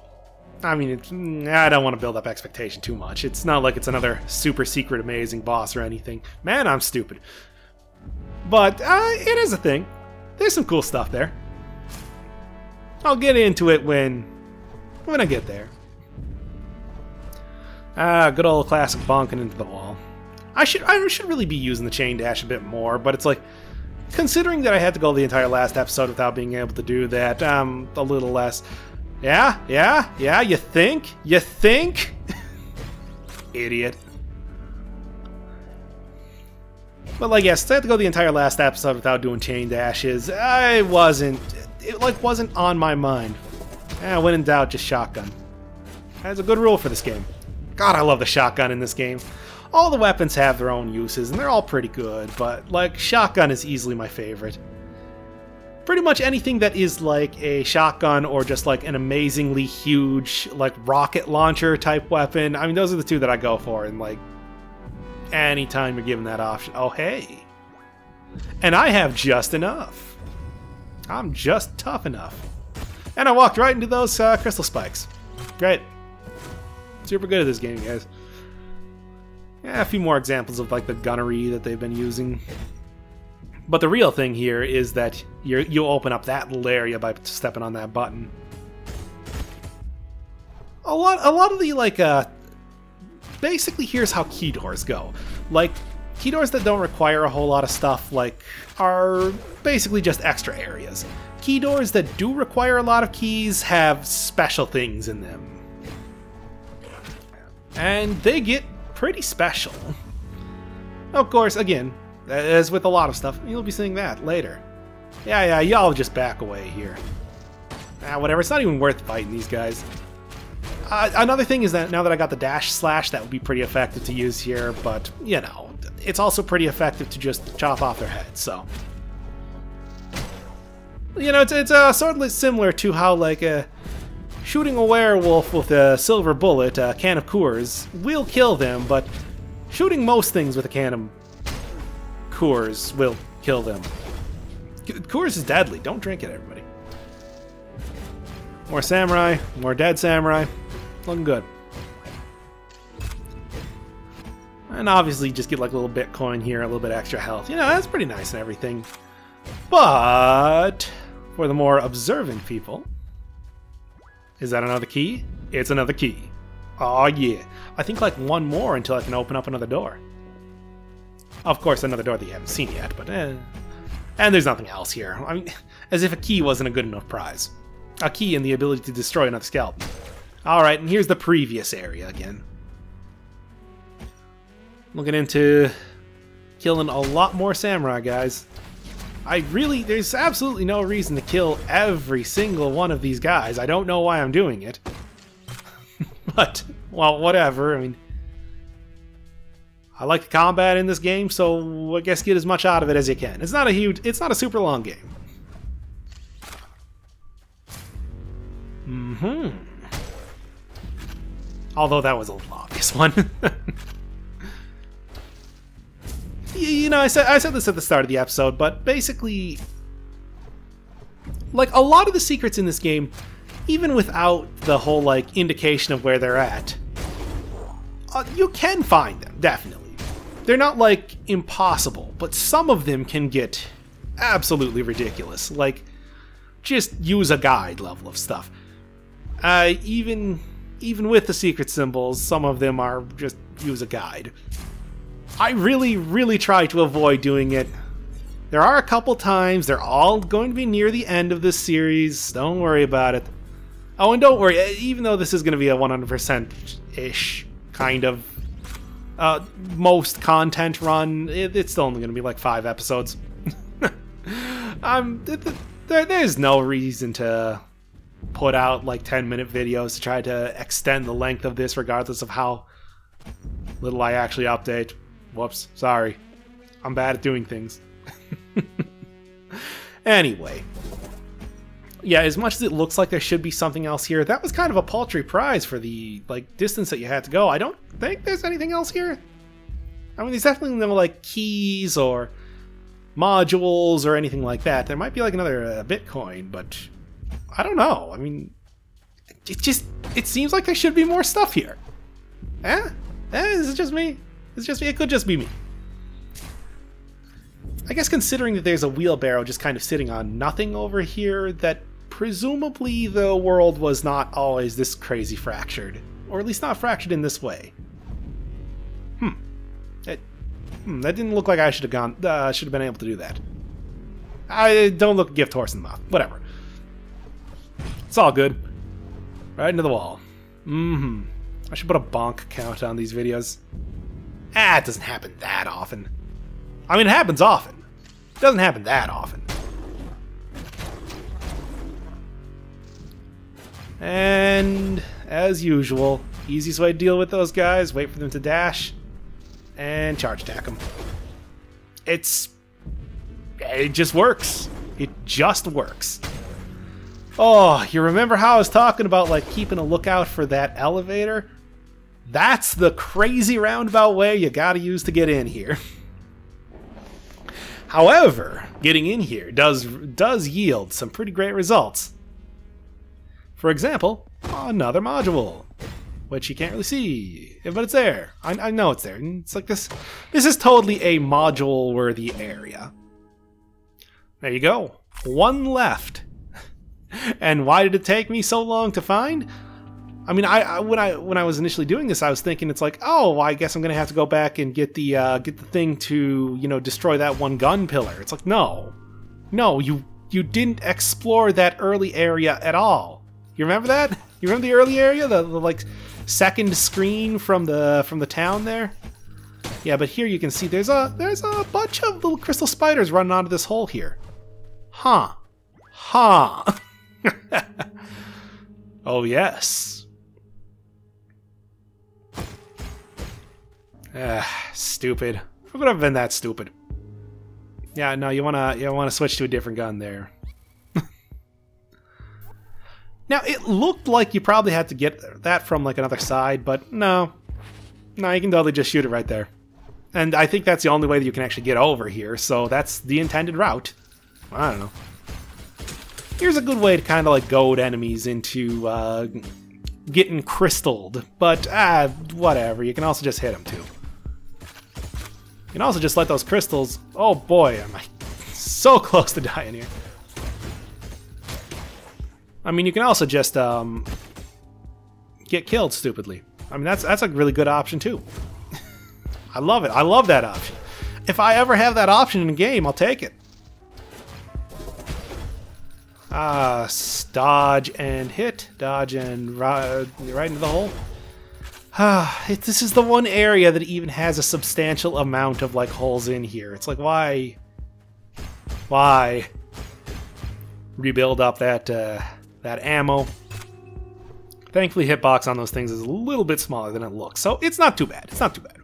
I mean, I don't want to build up expectation too much. It's not like it's another super secret amazing boss or anything. Man, I'm stupid. But it is a thing. There's some cool stuff there. I'll get into it when I get there. Good old classic bonking into the wall. I should really be using the chain dash a bit more, but it's like, considering that I had to go the entire last episode without being able to do that, a little less. Yeah, you think? Idiot. But like, yes, I had to go the entire last episode without doing chain dashes. It wasn't on my mind. When in doubt, just shotgun. That's a good rule for this game. God, I love the shotgun in this game. All the weapons have their own uses, and they're all pretty good, but, like, shotgun is easily my favorite. Pretty much anything that is, like, a shotgun or just, like, an amazingly huge, like, rocket launcher type weapon, I mean, those are the 2 that I go for, and, like, anytime you're given that option. Oh, hey. And I have just enough. I'm just tough enough. And I walked right into those crystal spikes. Great. Super good at this game, guys. Yeah, a few more examples of like the gunnery that they've been using. But the real thing here is that you open up that little area by stepping on that button. A lot of the like basically here's how key doors go. Like key doors that don't require a whole lot of stuff like are basically just extra areas. Key doors that do require a lot of keys have special things in them. And they get pretty special. Of course, again, as with a lot of stuff, you'll be seeing that later. Yeah, y'all just back away here. Whatever, it's not even worth fighting these guys. Another thing is that now that I got the dash slash, that would be pretty effective to use here, but, you know, it's also pretty effective to just chop off their heads, so. You know, it's sort of similar to how, like, shooting a werewolf with a silver bullet, a can of Coors, will kill them, but shooting most things with a can of Coors will kill them. Coors is deadly. Don't drink it, everybody. More samurai, more dead samurai. Looking good. And obviously just get like a little Bitcoin here, a little bit extra health. You know, that's pretty nice and everything. But for the more observant people, is that another key? It's another key. Oh yeah. I think like one more until I can open up another door. Of course, another door that you haven't seen yet, but And there's nothing else here. I mean, as if a key wasn't a good enough prize. A key and the ability to destroy another skeleton. Alright, and here's the previous area again. Looking into killing a lot more samurai guys. There's absolutely no reason to kill every single one of these guys. I don't know why I'm doing it. But, well, whatever. I mean, I like the combat in this game, so I guess get as much out of it as you can. It's not a super long game. Although that was a little obvious one. You know, I said this at the start of the episode, but basically, like, a lot of the secrets in this game, even without the whole, like, indication of where they're at, you can find them, definitely. They're not, like, impossible, but some of them can get absolutely ridiculous. Like, just use a guide level of stuff. Even with the secret symbols, some of them are just use a guide. I really try to avoid doing it. There are a couple times, they're all going to be near the end of this series, don't worry about it. Oh, and don't worry, even though this is going to be a 100%-ish kind of most content run, it's still only going to be like 5 episodes. There's no reason to put out like 10-minute videos to try to extend the length of this, regardless of how little I actually update. Whoops, sorry. I'm bad at doing things. Anyway. Yeah, as much as it looks like there should be something else here, that was kind of a paltry prize for the like distance that you had to go. I don't think there's anything else here. I mean, there's definitely no like keys or modules or anything like that. There might be like another Bitcoin, but I don't know. I mean, it seems like there should be more stuff here. Is it just me? It's just me. It could just be me. I guess considering that there's a wheelbarrow just kind of sitting on nothing over here, that presumably the world was not always this crazy fractured. Or at least not fractured in this way. That didn't look like I should have been able to do that. I don't look a gift horse in the mouth. Whatever. It's all good. Right into the wall. I should put a bonk count on these videos. It doesn't happen that often. I mean, it happens often. It doesn't happen that often. And, as usual, easiest way to deal with those guys, wait for them to dash, and charge attack them. It just works. It just works. Oh, you remember how I was talking about, like, keeping a lookout for that elevator? That's the crazy roundabout way you gotta use to get in here. However, getting in here does yield some pretty great results. For example, another module, which you can't really see, but it's there. I know it's there. And it's like this is totally a module-worthy area. There you go. One left. And why did it take me so long to find? I mean, when I was initially doing this, I was thinking it's like, oh, I guess I'm gonna have to go back and get the thing to, you know, destroy that one gun pillar. It's like, no, you didn't explore that early area at all. You remember that? You remember the early area, the like second screen from the town there? Yeah, but here you can see there's a bunch of little crystal spiders running onto this hole here. Huh. Oh yes. Stupid. Who could have been that stupid? Yeah, no, you wanna switch to a different gun there. Now, it looked like you probably had to get that from like another side, but no. No, you can totally just shoot it right there. And I think that's the only way that you can actually get over here, so that's the intended route. I don't know. Here's a good way to kind of like goad enemies into getting crystalled, but whatever. You can also just hit them too. You can also just let those crystals... Oh boy, am I so close to dying here. I mean, you can also just get killed stupidly. I mean, that's a really good option too. I love it. I love that option. If I ever have that option in a game, I'll take it. Dodge and hit. Dodge and right into the hole. This is the one area that even has a substantial amount of like holes in here. It's like, why Why? Rebuild up that that ammo. Thankfully, hitbox on those things is a little bit smaller than it looks, so it's not too bad. It's not too bad.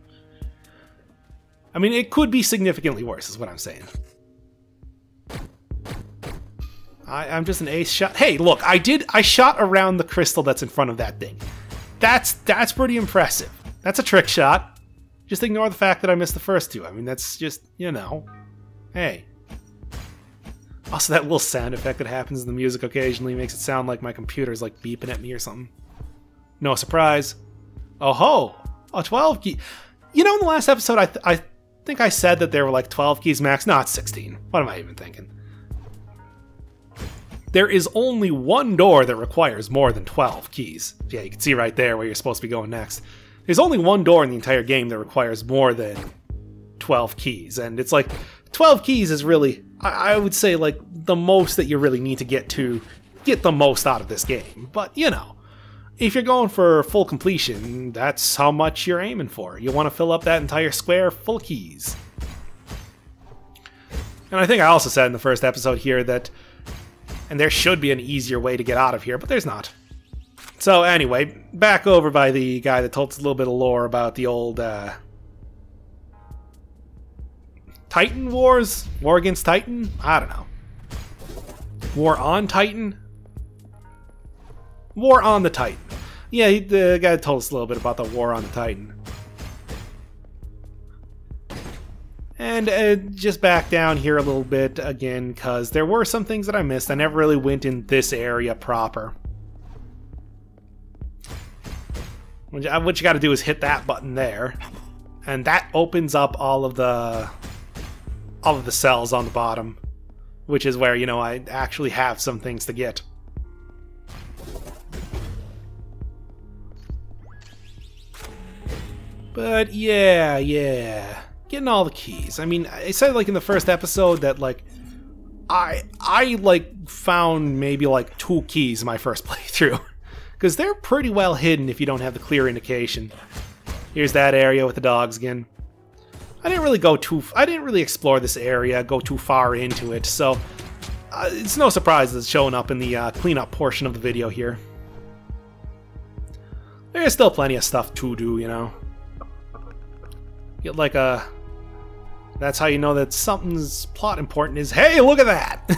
I mean, it could be significantly worse, is what I'm saying. I'm just an ace shot. Hey, look, I shot around the crystal that's in front of that thing. That's pretty impressive. That's a trick shot. Just ignore the fact that I missed the first two. I mean, that's just, you know. Hey. Also, that little sound effect that happens in the music occasionally makes it sound like my computer's like beeping at me or something. No surprise. Oh ho! Oh, 12 key. You know, in the last episode, I think I said that there were like 12 keys max. No, it's 16. What am I even thinking? There is only one door that requires more than 12 keys. Yeah, you can see right there where you're supposed to be going next. There's only one door in the entire game that requires more than 12 keys. And it's like, 12 keys is really, I would say, like, the most that you really need to get the most out of this game. But, you know, if you're going for full completion, that's how much you're aiming for. You want to fill up that entire square full of keys. And I think I also said in the first episode here that, and there should be an easier way to get out of here, but there's not. So anyway, back over by the guy that told us a little bit of lore about the old Titan Wars? War against Titan? I don't know. War on Titan? War on the Titan. Yeah, the guy told us a little bit about the War on the Titan. And just back down here a little bit again, because there were some things that I missed. I never really went in this area proper. What you got to do is hit that button there, and that opens up all of the cells on the bottom, which is where, you know, I actually have some things to get. But yeah, getting all the keys. I mean, I said like in the first episode that like I like found maybe like 2 keys in my first playthrough. Because they're pretty well hidden if you don't have the clear indication. Here's that area with the dogs again. I didn't really explore this area, go too far into it, so it's no surprise that it's showing up in the cleanup portion of the video here. There's still plenty of stuff to do, you know. Get like a... That's how you know that something's plot important is, hey, look at that!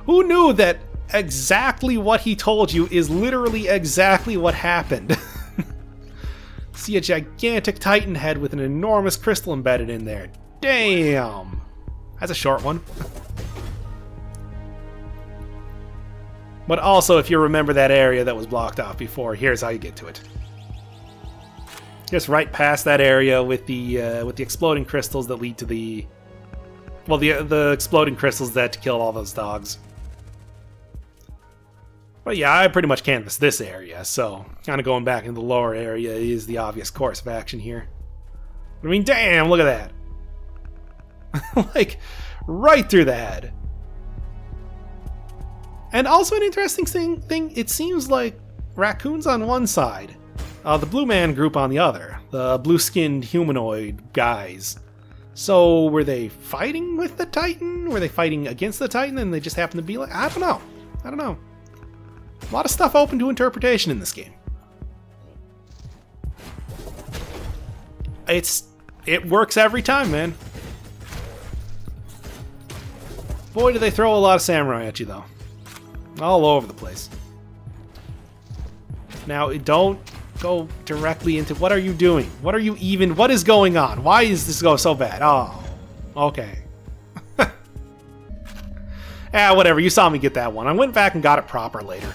Who knew that exactly what he told you is literally exactly what happened? See a gigantic Titan head with an enormous crystal embedded in there. Damn! That's a short one. But also, if you remember that area that was blocked off before, here's how you get to it. Just right past that area with the exploding crystals that lead to the... Well, the exploding crystals that kill all those dogs. But yeah, I pretty much canvassed this area, so kind of going back into the lower area is the obvious course of action here. I mean, damn, look at that. Like, right through the head. And also an interesting thing, it seems like raccoons on one side, the Blue Man group on the other, the blue-skinned humanoid guys. So were they fighting with the Titan? Were they fighting against the Titan and they just happened to be like, I don't know. A lot of stuff open to interpretation in this game. It works every time, man. Boy, do they throw a lot of samurai at you, though. All over the place. Now, don't go directly into... What are you doing? What is going on? Why is this go so bad? Oh, okay. Whatever, you saw me get that one. I went back and got it proper later.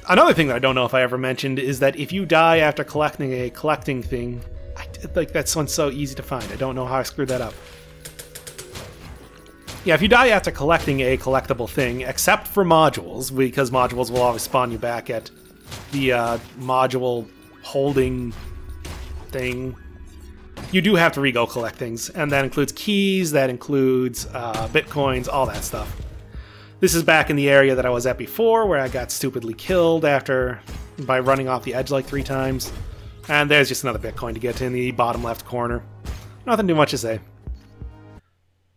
Another thing that I don't know if I ever mentioned is that if you die after collecting a collecting thing, like that one's so easy to find. I don't know how I screwed that up. Yeah, if you die after collecting a collectible thing, except for modules, because modules will always spawn you back at the module holding thing, you do have to re-go collect things, and that includes keys, that includes bitcoins, all that stuff. This is back in the area that I was at before, where I got stupidly killed by running off the edge like 3 times. And there's just another Bitcoin to get in the bottom left corner. Nothing too much to say.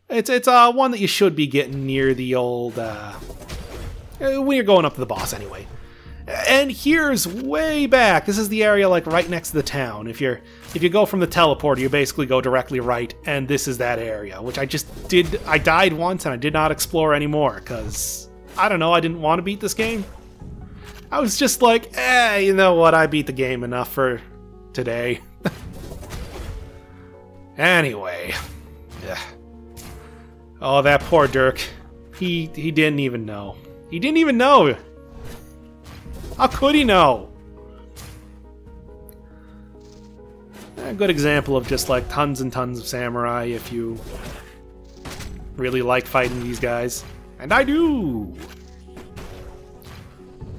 It's one that you should be getting near the old, when you're going up to the boss anyway. And here's way back. This is the area like right next to the town. If you go from the teleporter, you basically go directly right, and this is that area, which I died once and I did not explore anymore, because, I don't know, I didn't want to beat this game. I was just like, you know what, I beat the game enough for today. Anyway. Yeah. Oh, that poor Dirk. He didn't even know. He didn't even know! How could he know? A good example of just like tons and tons of samurai if you really like fighting these guys. And I do!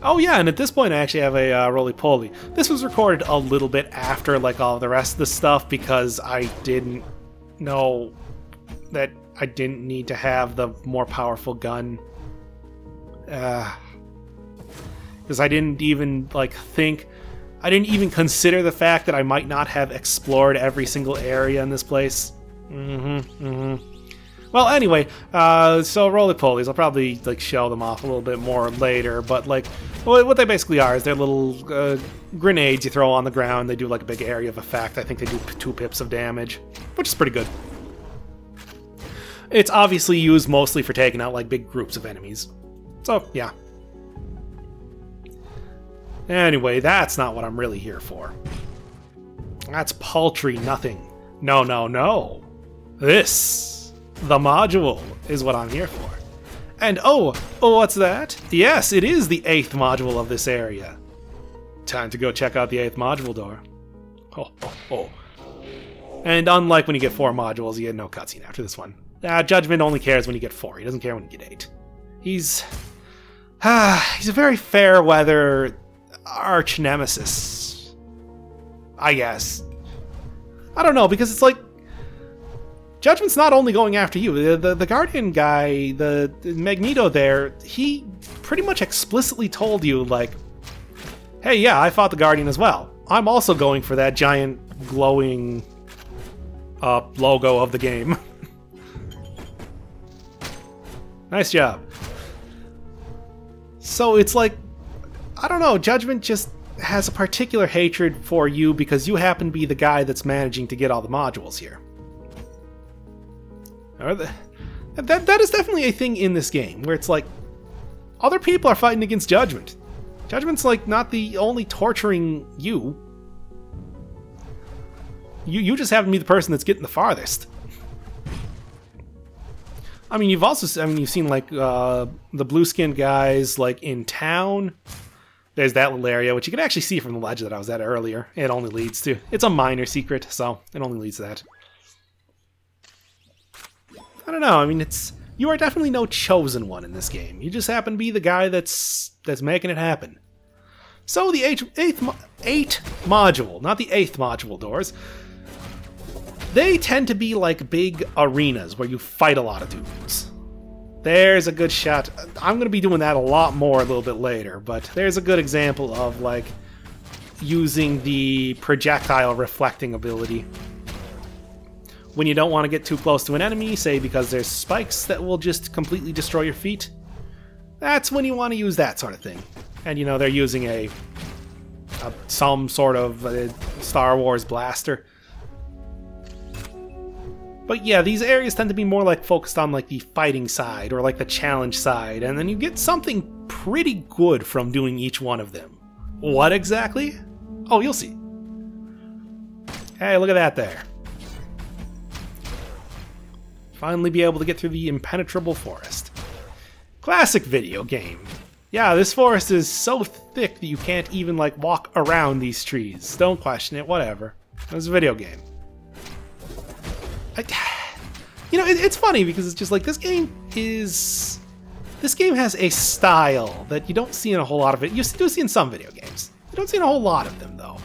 Oh yeah, and at this point I actually have a roly-poly. This was recorded a little bit after like all the rest of the stuff because I didn't know that I didn't need to have the more powerful gun. Because I didn't even I didn't even consider the fact that I might not have explored every single area in this place. Well, anyway, so roly-polies, I'll probably like show them off a little bit more later, but like what they basically are is they're little grenades you throw on the ground. They do like a big area of effect. I think they do 2 pips of damage, which is pretty good. It's obviously used mostly for taking out like big groups of enemies. So, yeah. Anyway, that's not what I'm really here for. That's paltry nothing. No, no, no. This, the module, is what I'm here for. And oh, what's that? Yes, it is the 8th module of this area. Time to go check out the 8th module door. Oh. And unlike when you get 4 modules, you get no cutscene after this one. Judgment only cares when you get 4. He doesn't care when you get 8. He's a very fair weather arch nemesis, I guess. I don't know, because it's like Judgment's not only going after you. The Guardian guy, the Magneto there, he pretty much explicitly told you like, hey, yeah, I fought the Guardian as well. I'm also going for that giant glowing logo of the game. Nice job. So it's like, I don't know, Judgment just has a particular hatred for you because you happen to be the guy that's managing to get all the modules here. That is definitely a thing in this game, where it's like, other people are fighting against Judgment. Judgment's like not the only torturing you. You just happen to be the person that's getting the farthest. I mean, you've seen like the blue-skinned guys like in town. There's that little area, which you can actually see from the ledge that I was at earlier. It only leads to, it's a minor secret, so it only leads to that. I don't know. I mean, you are definitely no chosen one in this game. You just happen to be the guy that's making it happen. So the 8th module, not the 8th module doors. They tend to be like big arenas where you fight a lot of dudes. There's a good shot. I'm going to be doing that a lot more a little bit later, but there's a good example of like using the projectile reflecting ability. When you don't want to get too close to an enemy, say because there's spikes that will just completely destroy your feet, that's when you want to use that sort of thing. And you know, they're using some sort of Star Wars blaster. But yeah, these areas tend to be more like focused on like the fighting side or like the challenge side, and then you get something pretty good from doing each one of them. What exactly? Oh, you'll see. Hey, look at that there. Finally be able to get through the impenetrable forest. Classic video game. Yeah, this forest is so thick that you can't even like walk around these trees. Don't question it, whatever. It's a video game. You know, it's funny because it's just like this game has a style that you don't see in a whole lot of it. You do see in some video games. You don't see in a whole lot of them though.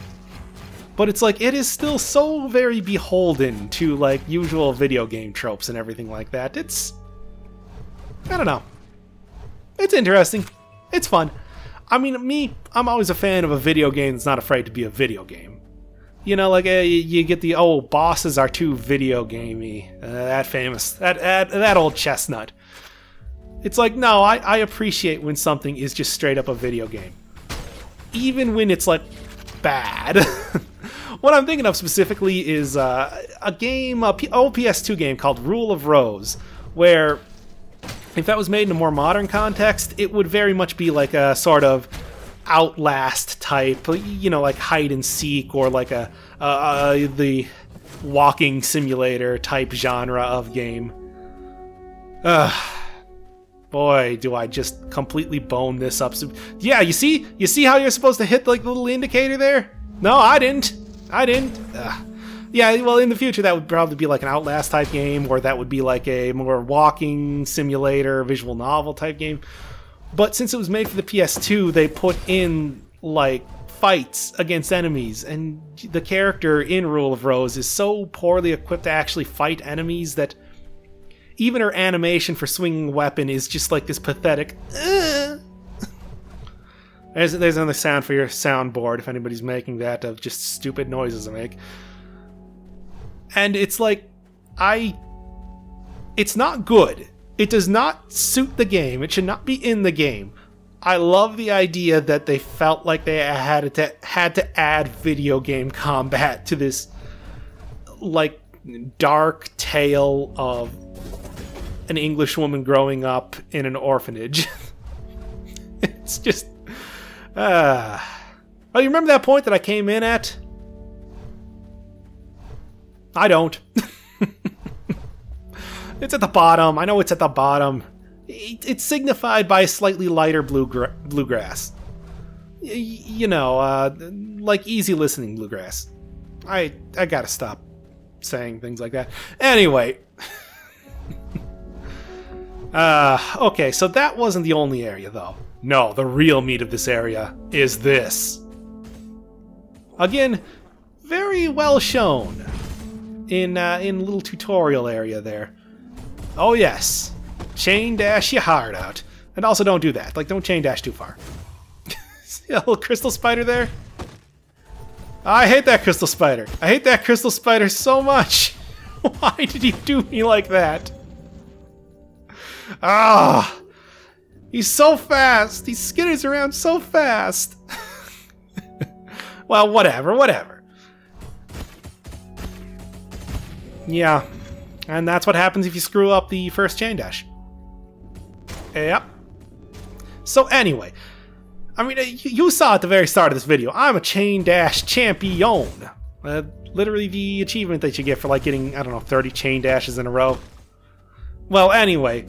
But it's like it is still so very beholden to like usual video game tropes and everything like that. I don't know. It's interesting. It's fun. I mean, I'm always a fan of a video game that's not afraid to be a video game. You know, like you get the, oh, bosses are too video gamey. That old chestnut. It's like, no, I appreciate when something is just straight up a video game. Even when it's, like, bad. What I'm thinking of specifically is a game, old PS2 game called Rule of Rose, where if that was made in a more modern context, it would very much be like a sort of Outlast type, you know, like hide and seek, or like the walking simulator type genre of game. Boy, do I just completely bone this up. Yeah, you see how you're supposed to hit like the little indicator there? No, I didn't. Yeah, well, in the future that would probably be like an Outlast type game, or that would be like a more walking simulator, visual novel type game. But since it was made for the PS2, they put in, like, fights against enemies, and the character in Rule of Rose is so poorly equipped to actually fight enemies that even her animation for swinging the weapon is just like this pathetic, There's another sound for your soundboard, if anybody's making that, of just stupid noises I make. And it's like, it's not good. It does not suit the game. It should not be in the game. I love the idea that they felt like they had to add video game combat to this, like, dark tale of an English woman growing up in an orphanage. It's just... Oh, you remember that point that I came in at? I don't. It's at the bottom. I know it's at the bottom. It's signified by slightly lighter bluegrass. You know, like easy listening bluegrass. I gotta stop saying things like that. Anyway. Okay, so that wasn't the only area, though. No, the real meat of this area is this. Again, very well shown in little tutorial area there. Oh yes, chain dash your heart out, and also don't do that. Like, don't chain dash too far. See a little crystal spider there? I hate that crystal spider. I hate that crystal spider so much. Why did he do me like that? Ah, he's so fast. He skitters around so fast. Well, whatever. Yeah, and that's what happens if you screw up the first chain dash. Yep. So anyway, I mean, you saw at the very start of this video, I'm a chain dash champion. Literally the achievement that you get for, like, getting, I don't know, 30 chain dashes in a row. Well, anyway,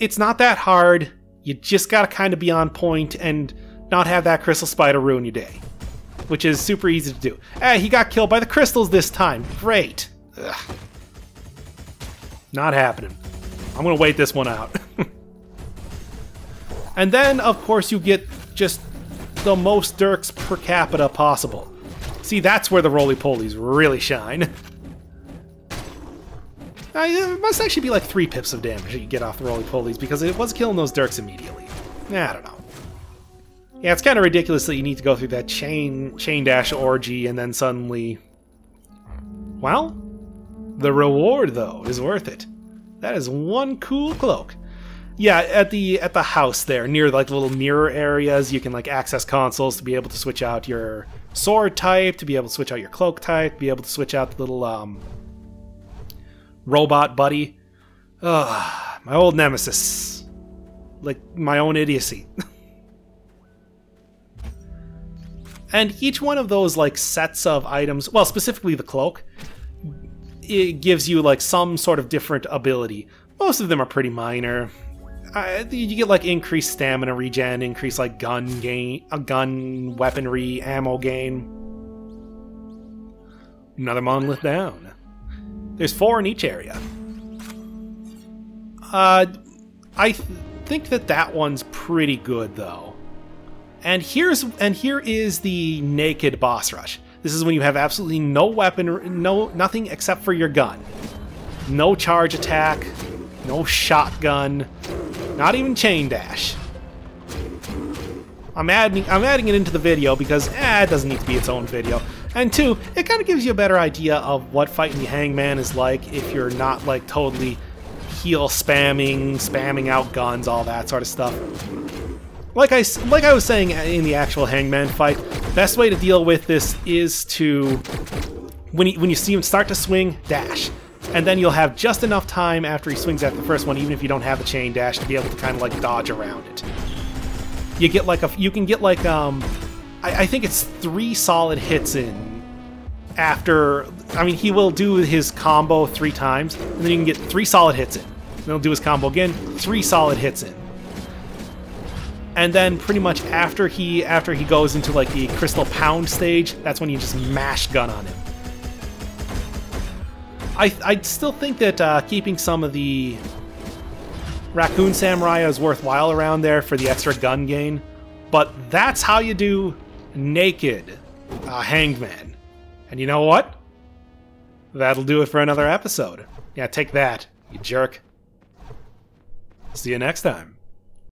it's not that hard. You just gotta kind of be on point and not have that crystal spider ruin your day, which is super easy to do. Hey, he got killed by the crystals this time. Great. Ugh. Not happening. I'm gonna wait this one out. And then, of course, you get just the most dirks per capita possible. See, that's where the roly-polies really shine. It must actually be like 3 pips of damage that you get off the roly-polies, because it was killing those dirks immediately. I don't know. Yeah, it's kind of ridiculous that you need to go through that chain dash orgy and then suddenly... Well, the reward, though, is worth it. That is one cool cloak. Yeah, at the house there, near like little mirror areas, you can like access consoles to be able to switch out your sword type, to be able to switch out your cloak type, to be able to switch out the little robot buddy. Ugh, my old nemesis. Like my own idiocy. And each one of those like sets of items, well, specifically the cloak, it gives you like some sort of different ability. Most of them are pretty minor. You get like increased stamina regen, increased like gun weaponry, ammo gain. Another monolith down. There's 4 in each area. I think that one's pretty good though. And here is the naked boss rush. This is when you have absolutely no weapon, nothing except for your gun. No charge attack, no shotgun, not even chain dash. I'm adding it into the video because it doesn't need to be its own video. And two, it kind of gives you a better idea of what fighting the Hangman is like if you're not like totally heal spamming out guns, all that sort of stuff. Like I was saying in the actual Hangman fight, best way to deal with this is to, when you see him start to swing, dash. And then you'll have just enough time after he swings at the first one, even if you don't have the chain dash, to be able to kind of like dodge around it. You can get like I think it's 3 solid hits in after. I mean, he will do his combo 3 times, and then you can get 3 solid hits in. Then he'll do his combo again, 3 solid hits in. And then pretty much after he goes into like the Crystal Pound stage, that's when you just mash gun on him. I still think that keeping some of the Raccoon Samurai is worthwhile around there for the extra gun gain, but that's how you do naked Hangman. And you know what? That'll do it for another episode. Yeah, take that, you jerk. See you next time.